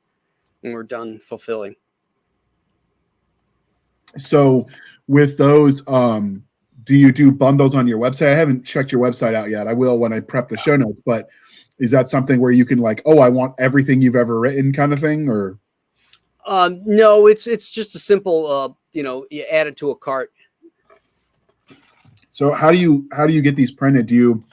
when we're done fulfilling. So with those, do you do bundles on your website? I haven't checked your website out yet. I will when I prep the show notes, but is that something where you can like, I want everything you've ever written kind of thing? Or no, it's just a simple, you add it to a cart. So how do you get these printed? Do you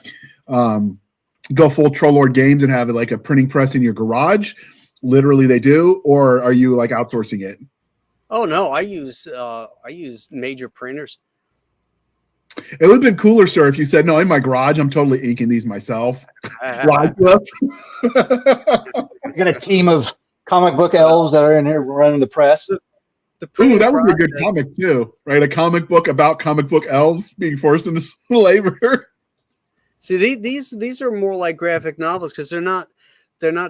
go full Trollord Games and have it like a printing press in your garage? Literally they do, or are you like outsourcing it? Oh no, I use major printers. It would have been cooler, sir, if you said, no, in my garage, I'm totally inking these myself. I got a team of comic book elves that are in here running the press. Ooh, that would be a good comic too, right? A comic book about comic book elves being forced into labor. See, these are more like graphic novels because they're not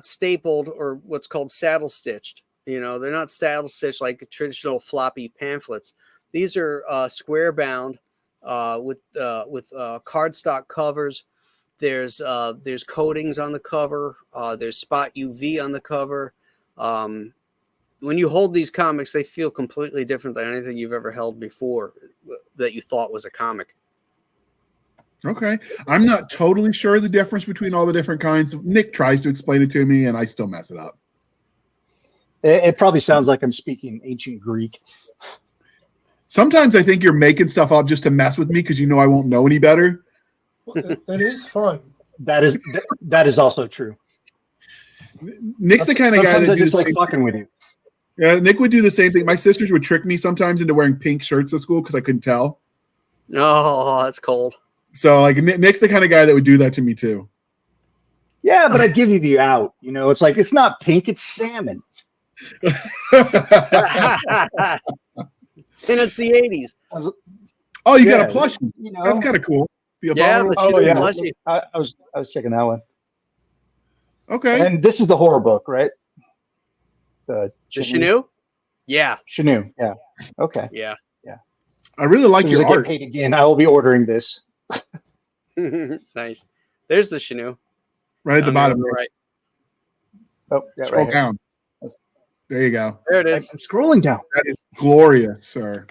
stapled or what's called saddle stitched. They're not saddle stitched like traditional floppy pamphlets. These are square bound with cardstock covers. There's coatings on the cover. There's spot UV on the cover. When you hold these comics, they feel completely different than anything you've ever held before that you thought was a comic. Okay. I'm not totally sure the difference between all the different kinds. Nick tries to explain it to me, and I still mess it up. It probably sounds like I'm speaking ancient Greek. Sometimes I think you're making stuff up just to mess with me because you know I won't know any better. That is fun. That is also true. Nick's the kind of guy that I just like fucking with you. Yeah, Nick would do the same thing. My sisters would trick me sometimes into wearing pink shirts at school because I couldn't tell. Oh, that's cold. So like Nick's the kind of guy that would do that to me too. Yeah, but I'd give you the out. You know, it's like it's not pink, it's salmon. And it's the 80s. Oh, you got a plushie. You know, that's kind of cool. Yeah, plushie. I was checking that one. Okay. And this is the horror book, right? The Shanu? Yeah. Shanu, yeah. Okay. Yeah. Yeah. I really like your art. Get paid again, I will be ordering this. Nice. There's the Shanu. Right at the bottom. Right. Oh, yeah, Scroll right down. There you go. There it is. I'm scrolling down. That is glorious, sir.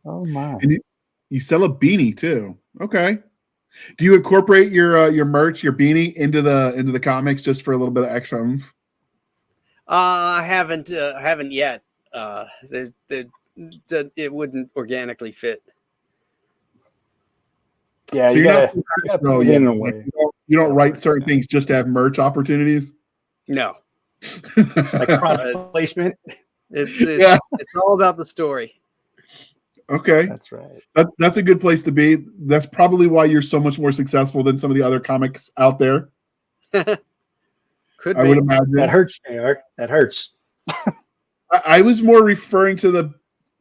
Oh my. And you sell a beanie too. Okay. Do you incorporate your merch, your beanie into the comics just for a little bit of extra oomph? I haven't yet. It wouldn't organically fit. Yeah, so you gotta put it in a way. You don't write certain things just to have merch opportunities? No. Like product placement. It's all about the story. Okay. That's right. That's a good place to be. That's probably why you're so much more successful than some of the other comics out there. Could I be. would imagine. That hurts, JR. That hurts. I was more referring to the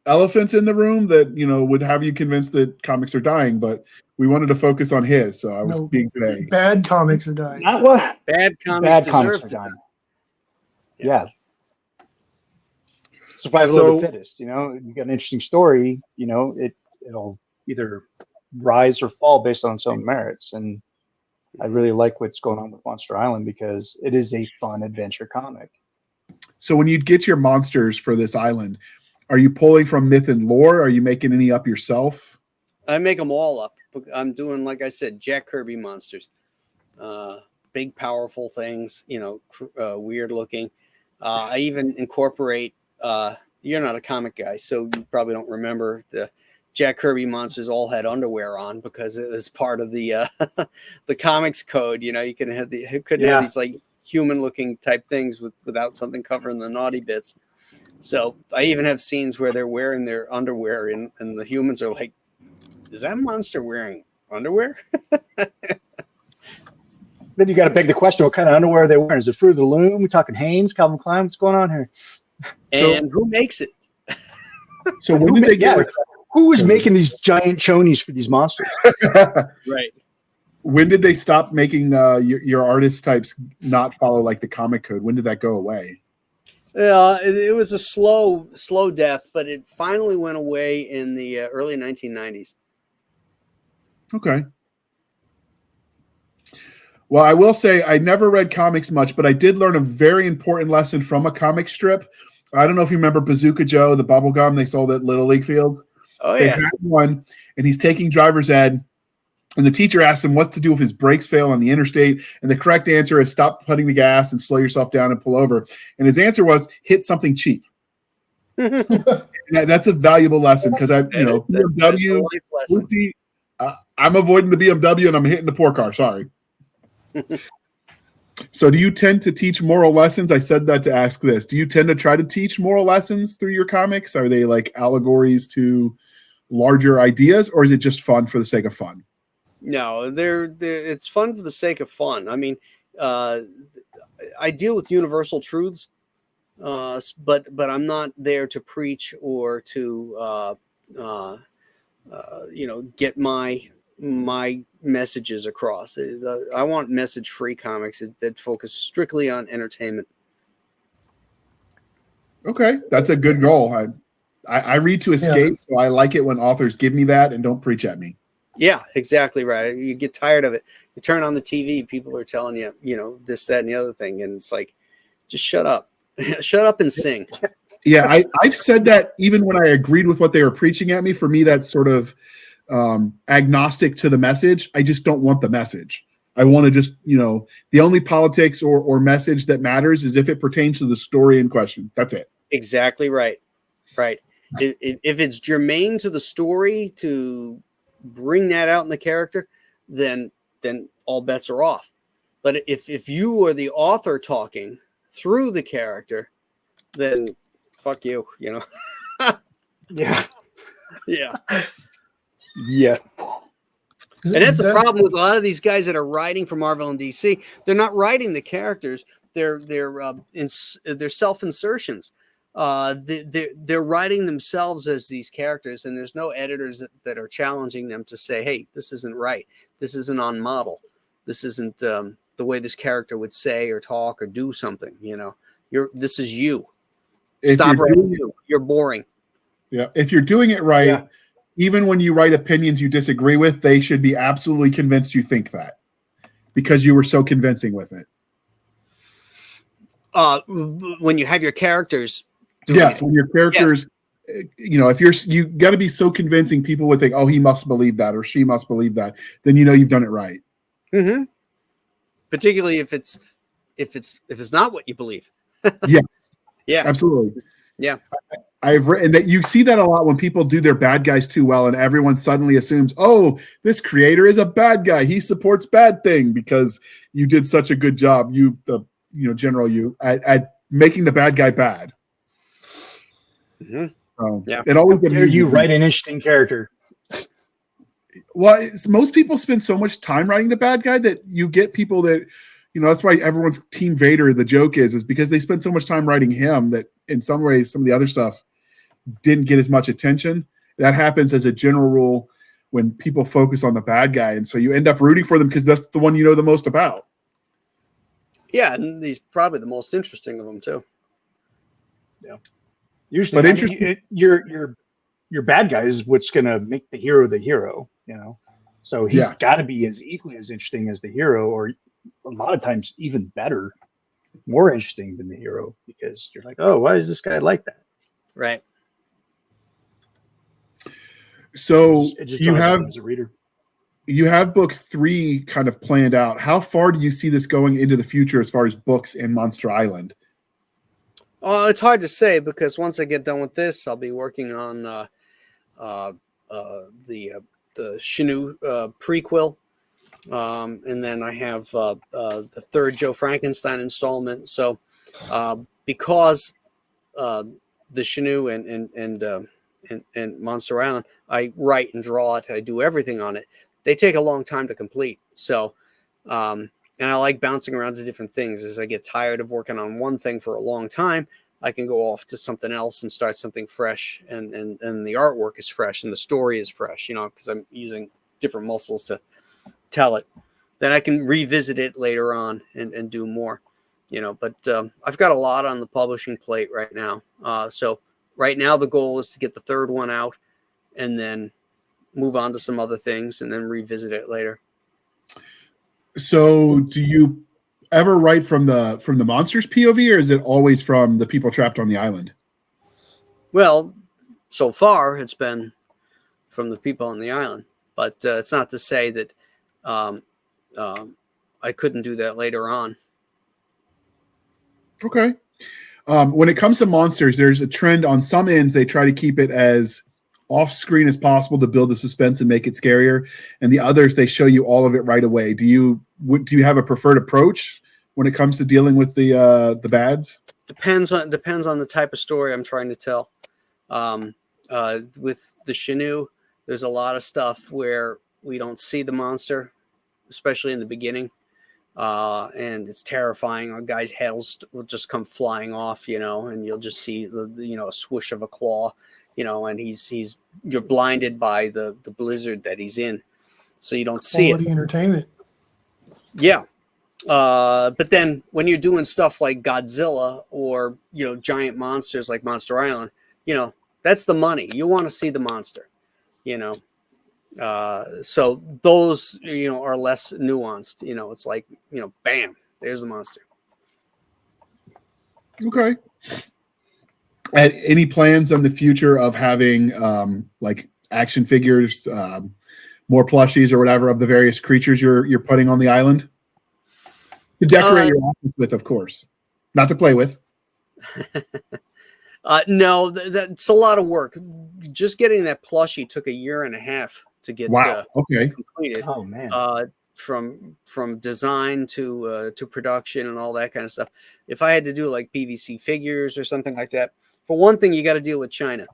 elephants in the room that, would have you convinced that comics are dying, but we wanted to focus on his, so I was being vague. Bad comics are dying. Not what? Bad comics are dying. Yeah. Survival of the fittest. You got an interesting story, it'll either rise or fall based on its own merits. And I really like what's going on with Monster Island because it is a fun adventure comic. So when you get your monsters for this island, are you pulling from myth and lore? Are you making any up yourself? I make them all up. I'm doing, like I said, Jack Kirby monsters. Big, powerful things, weird looking. I even incorporate, you're not a comic guy, so you probably don't remember the Jack Kirby monsters all had underwear on because it was part of the the comics code. You couldn't have these like human looking type things without something covering the naughty bits. So I even have scenes where they're wearing their underwear and the humans are like, is that monster wearing underwear? Then you got to beg the question, what kind of underwear are they wearing? Is it Fruit of the Loom? We talking Hanes, Calvin Klein? What's going on here? And who makes it? So when did they get who is making these giant chonies for these monsters? Right. When did they stop making your artist types not follow like the comic code? When did that go away? It was a slow death, but it finally went away in the early 1990s. Okay. Well, I will say I never read comics much, but I did learn a very important lesson from a comic strip. I don't know if you remember Bazooka Joe, the bubble gum they sold at Little League fields. Oh, they yeah. had one, and he's taking driver's ed, and the teacher asks him what to do if his brakes fail on the interstate, and the correct answer is stop putting the gas and slow yourself down and pull over. And his answer was hit something cheap. That's a valuable lesson because BMW, I'm avoiding the BMW and I'm hitting the poor car. Sorry. So do you tend to teach moral lessons? I said that to ask this. Do you tend to try to teach moral lessons through your comics? Are they like allegories to larger ideas, or is it just fun for the sake of fun? No, it's fun for the sake of fun. I mean, I deal with universal truths, but I'm not there to preach or to get my messages across. I want message-free comics that focus strictly on entertainment. Okay, that's a good goal. I read to escape, so I like it when authors give me that and don't preach at me. Yeah, exactly right. You get tired of it. You turn on the TV, people are telling you, you know, this, that, and the other thing, and it's like, just shut up, shut up and sing. Yeah, I've said that even when I agreed with what they were preaching at me. For me, that's sort of agnostic to the message. I just don't want the message. I want to just, you know, the only politics or message that matters is if it pertains to the story in question. That's it. Exactly right. Right. If it's germane to the story to bring that out in the character, then all bets are off. But if you are the author talking through the character, then fuck you, you know. Yeah. Yeah. Yeah. And that's the problem with a lot of these guys that are writing for Marvel and DC. They're not writing the characters. They're self-insertions. They're writing themselves as these characters, and there's no editors that are challenging them to say, hey, this isn't right. This isn't on model. This isn't the way this character would say or talk or do something. You know, this is you. Stop writing you. You're boring. Yeah. If you're doing it right, even when you write opinions you disagree with, they should be absolutely convinced you think that because you were so convincing with it. When you have your characters. Yes, when your characters, you know, if you got to be so convincing, people would think, oh, he must believe that or she must believe that. Then you know you've done it right. Mm-hmm. Particularly if it's not what you believe. Yes. Yeah. Absolutely. Yeah. I've written that you see that a lot when people do their bad guys too well, and everyone suddenly assumes, oh, this creator is a bad guy. He supports bad thing because you did such a good job. At making the bad guy bad. Mm-hmm. It always you write an interesting character. Well, most people spend so much time writing the bad guy that you get people that, you know, that's why everyone's Team Vader. The joke is because they spend so much time writing him that in some ways some of the other stuff didn't get as much attention. That happens as a general rule when people focus on the bad guy, and so you end up rooting for them because that's the one you know the most about. Yeah, and he's probably the most interesting of them too. Yeah. Usually, but your bad guy is what's going to make the hero, you know. So he's got to be as equally as interesting as the hero, or a lot of times even better, more interesting than the hero, because you're like, oh, why is this guy like that? Right. So it just as a reader. You have book 3 kind of planned out. How far do you see this going into the future as far as books in Monster Island? It's hard to say because once I get done with this, I'll be working on the Shinu prequel, and then I have the third Joe Frankenstein installment. So because the Shinu and Monster Island, I write and draw it. I do everything on it. They take a long time to complete. So, and I like bouncing around to different things. As I get tired of working on one thing for a long time, I can go off to something else and start something fresh. And the artwork is fresh and the story is fresh, you know, because I'm using different muscles to tell it. Then I can revisit it later on and do more, you know, but I've got a lot on the publishing plate right now. So right now the goal is to get the third one out and then move on to some other things and then revisit it later. So do you ever write from the monsters POV, or is it always from the people trapped on the island? Well, so far it's been from the people on the island, but it's not to say that I couldn't do that later on. Okay. When it comes to monsters, there's a trend on some ends. They try to keep it as off screen as possible to build the suspense and make it scarier. And the others, they show you all of it right away. Do you have a preferred approach when it comes to dealing with the bads? Depends on the type of story I'm trying to tell. With the Shinu, there's a lot of stuff where we don't see the monster, especially in the beginning. And it's terrifying. A guy's head will just come flying off, you know, and you'll just see a swoosh of a claw, you know, and you're blinded by the blizzard that he's in, so you don't see it. Quality entertainment. Yeah. But then when you're doing stuff like Godzilla or, you know, giant monsters like Monster Island, you know, that's the money. You want to see the monster, you know. So those, you know, are less nuanced. You know, it's like, you know, bam, there's the monster. Okay. Any plans on the future of having like action figures, more plushies or whatever of the various creatures you're putting on the island to decorate your office with, of course, not to play with? No, that's a lot of work. Just getting that plushie took a year and a half to get completed. Oh man. From design to production and all that kind of stuff. If I had to do like PVC figures or something like that, for one thing, you got to deal with China.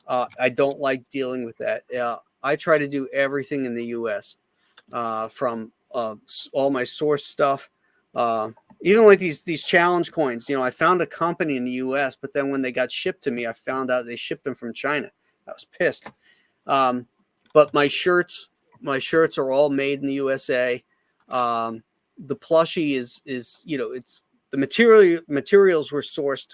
I don't like dealing with that. I try to do everything in the U.S. From all my source stuff. Even like these challenge coins, you know, I found a company in the U.S., but then when they got shipped to me, I found out they shipped them from China. I was pissed. But my shirts are all made in the USA. The plushie is you know, it's the materials were sourced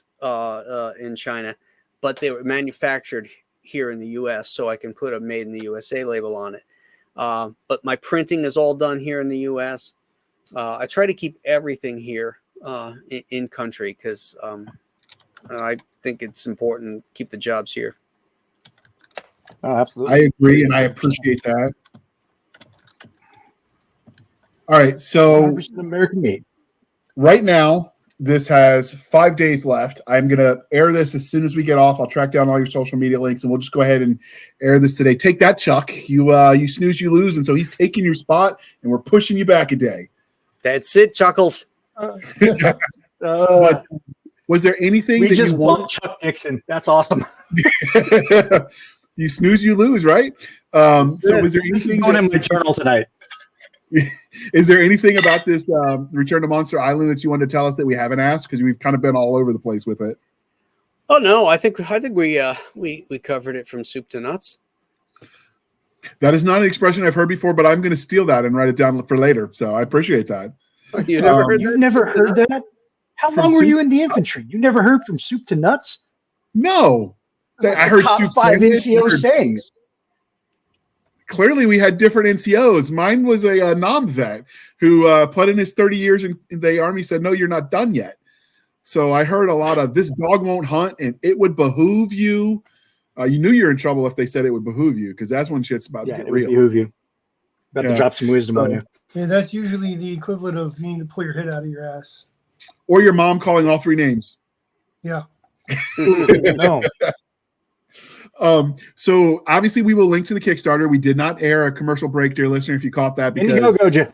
in China, but they were manufactured here in the US, so I can put a made in the USA label on it. But my printing is all done here in the US. I try to keep everything here in country because I think it's important to keep the jobs here. Oh, absolutely. I agree, and I appreciate that. All right, so 100% American made. Right now, this has 5 days left. I'm going to air this as soon as we get off. I'll track down all your social media links, and we'll just go ahead and air this today. Take that, Chuck. You snooze, you lose, and so he's taking your spot, and we're pushing you back a day. That's it, Chuckles. But was there anything we that just you want Chuck Dixon? That's awesome. You snooze, you lose, right? So was there anything going in my journal tonight? Is there anything about this Return to Monster Island that you wanted to tell us that we haven't asked? Because we've kind of been all over the place with it. Oh no, I think we covered it from soup to nuts. That is not an expression I've heard before, but I'm going to steal that and write it down for later. So I appreciate that. You never heard that? You've never heard that? How long were you in the infantry? You never heard from soup to nuts? No. I heard top soup 5 NCO sayings. Clearly, we had different NCOs. Mine was a NOM vet who put in his 30 years in the Army, said, no, you're not done yet. So I heard a lot of this dog won't hunt and it would behoove you. You knew you're in trouble if they said it would behoove you because that's when shit's about to get real. Behoove you. About to drop some wisdom on you. Yeah, that's usually the equivalent of you need to pull your head out of your ass. Or your mom calling all 3 names. Yeah. No. So obviously we will link to the Kickstarter. We did not air a commercial break, dear listener, if you caught that. Indiegogo.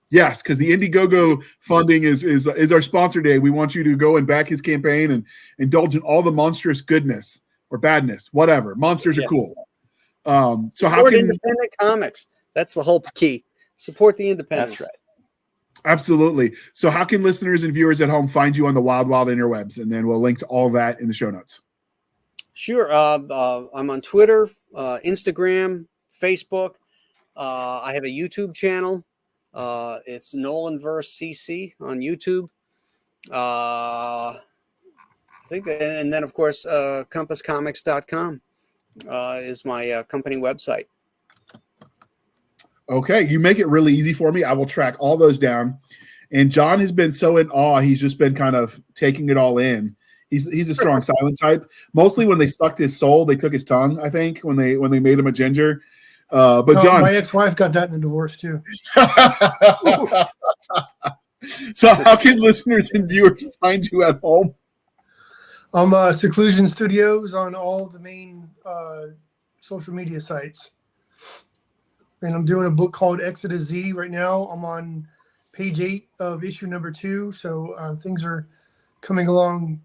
Yes, because the Indiegogo funding is our sponsor day. We want you to go and back his campaign and indulge in all the monstrous goodness or badness, whatever. Monsters are cool. So support how can independent comics? That's the whole key. Support the independents. That's right. Absolutely. So how can listeners and viewers at home find you on the wild interwebs? And then we'll link to all that in the show notes. Sure. I'm on Twitter, Instagram, Facebook. I have a YouTube channel. It's Nolan vs. CC on YouTube. I think, and then of course, compasscomics.com is my company website. Okay, you make it really easy for me. I will track all those down. And John has been so in awe; he's just been kind of taking it all in. He's a strong silent type. Mostly when they sucked his soul, they took his tongue. I think when they made him a ginger. But John, my ex-wife got that in a divorce too. So how can listeners and viewers find you at home? I'm Seclusion Studios on all the main social media sites. And I'm doing a book called Exodus Z right now. I'm on page 8 of issue number 2. So things are coming along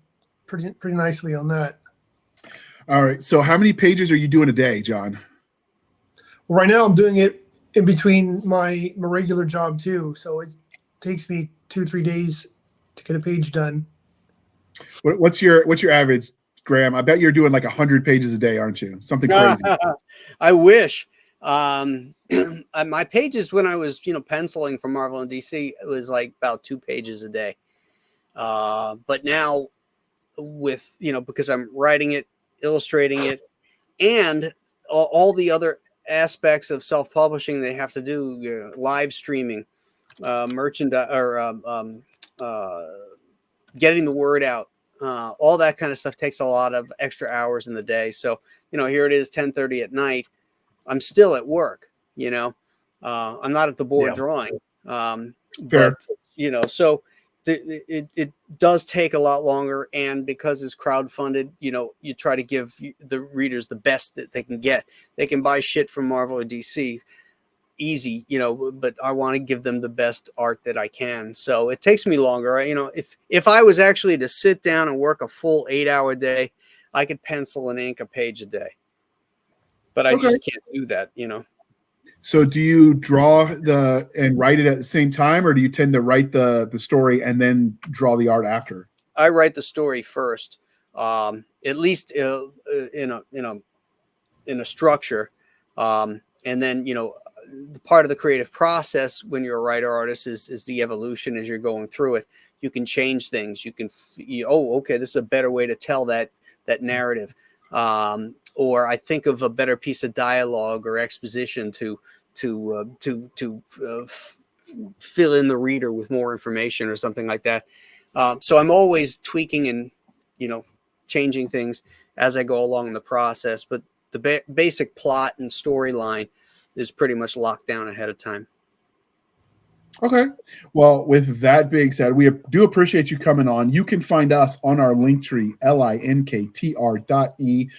pretty nicely on that. All right. So how many pages are you doing a day, John? Well, right now I'm doing it in between my regular job too. So it takes me 2-3 days to get a page done. What's your average, Graham? I bet you're doing like 100 pages a day, aren't you? Something crazy. I wish. My pages when I was, penciling for Marvel and DC, it was like about 2 pages a day. But now with, because I'm writing it illustrating it, and all the other aspects of self-publishing they have to do, live streaming, merchandise, or getting the word out. All that kind of stuff takes a lot of extra hours in the day. So, here it is 10:30 at night. I'm still at work, I'm not at the board drawing. Fair. But, so it does take a lot longer. And because it's crowdfunded, you try to give the readers the best that they can get. They can buy shit from Marvel or DC easy, but I want to give them the best art that I can. So it takes me longer. If I was actually to sit down and work a full 8-hour day, I could pencil and ink a page a day, but I just can't do that, So do you draw and write it at the same time, or do you tend to write the story and then draw the art after? I write the story first, at least in a structure. And then, the part of the creative process when you're a writer artist is the evolution as you're going through it. You can change things. You can, okay, this is a better way to tell that narrative. Or I think of a better piece of dialogue or exposition to fill in the reader with more information or something like that. So I'm always tweaking and, changing things as I go along in the process. But the basic plot and storyline is pretty much locked down ahead of time. Okay. Well, with that being said, we do appreciate you coming on. You can find us on our Linktree, linktr.ee,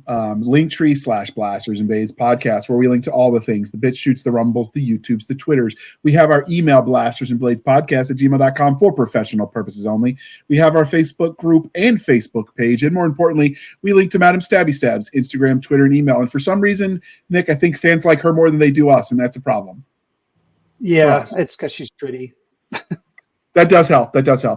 Linktree/Blasters and Blades podcast, where we link to all the things, the BitChutes, the Rumbles, the YouTubes, the Twitters. We have our email, blastersandbladespodcast@gmail.com, for professional purposes only. We have our Facebook group and Facebook page. And more importantly, we link to Madam Stabby Stab's Instagram, Twitter, and email. And for some reason, Nick, I think fans like her more than they do us, and that's a problem. Yeah, it's because she's pretty. That does help.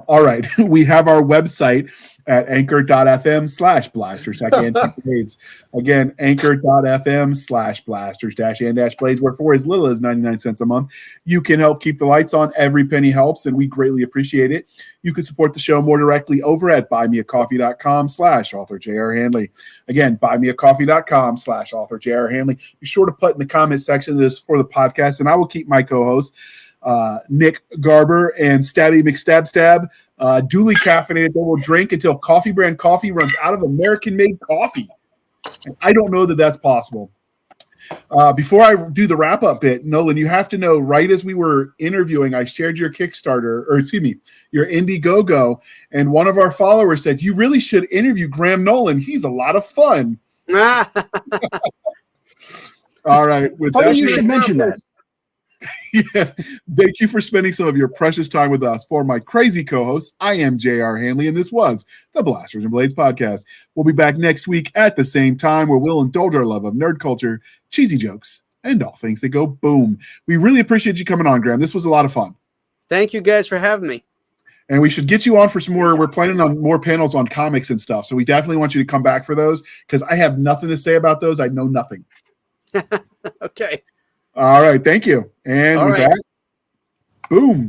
All right. We have our website at anchor.fm/blasters-and-blades. Again, anchor.fm/blasters-and-blades, where for as little as 99 cents a month, you can help keep the lights on. Every penny helps, and we greatly appreciate it. You can support the show more directly over at buymeacoffee.com/author J.R. Handley. Again, buymeacoffee.com/author J.R. Handley. Be sure to put in the comment section this for the podcast, and I will keep my co-hosts, Nick Garber and Stabby McStabstab, duly caffeinated. They will drink until Coffee Brand Coffee runs out of American-made coffee. And I don't know that that's possible. Before I do the wrap-up bit, Nolan, you have to know, right as we were interviewing, I shared your Kickstarter, your Indiegogo, and one of our followers said, you really should interview Graham Nolan. He's a lot of fun. All right. With that, you should mention that. Yeah. Thank you for spending some of your precious time with us. For my crazy co-host, I am J.R. Handley, and this was the Blasters and Blades podcast. We'll be back next week at the same time, where we'll indulge our love of nerd culture, cheesy jokes, and all things that go boom. We really appreciate you coming on, Graham. This was a lot of fun. Thank you guys for having me. And we should get you on for some more. We're planning on more panels on comics and stuff, so we definitely want you to come back for those, because I have nothing to say about those. I know nothing. Okay. All right. Thank you. And with that, boom.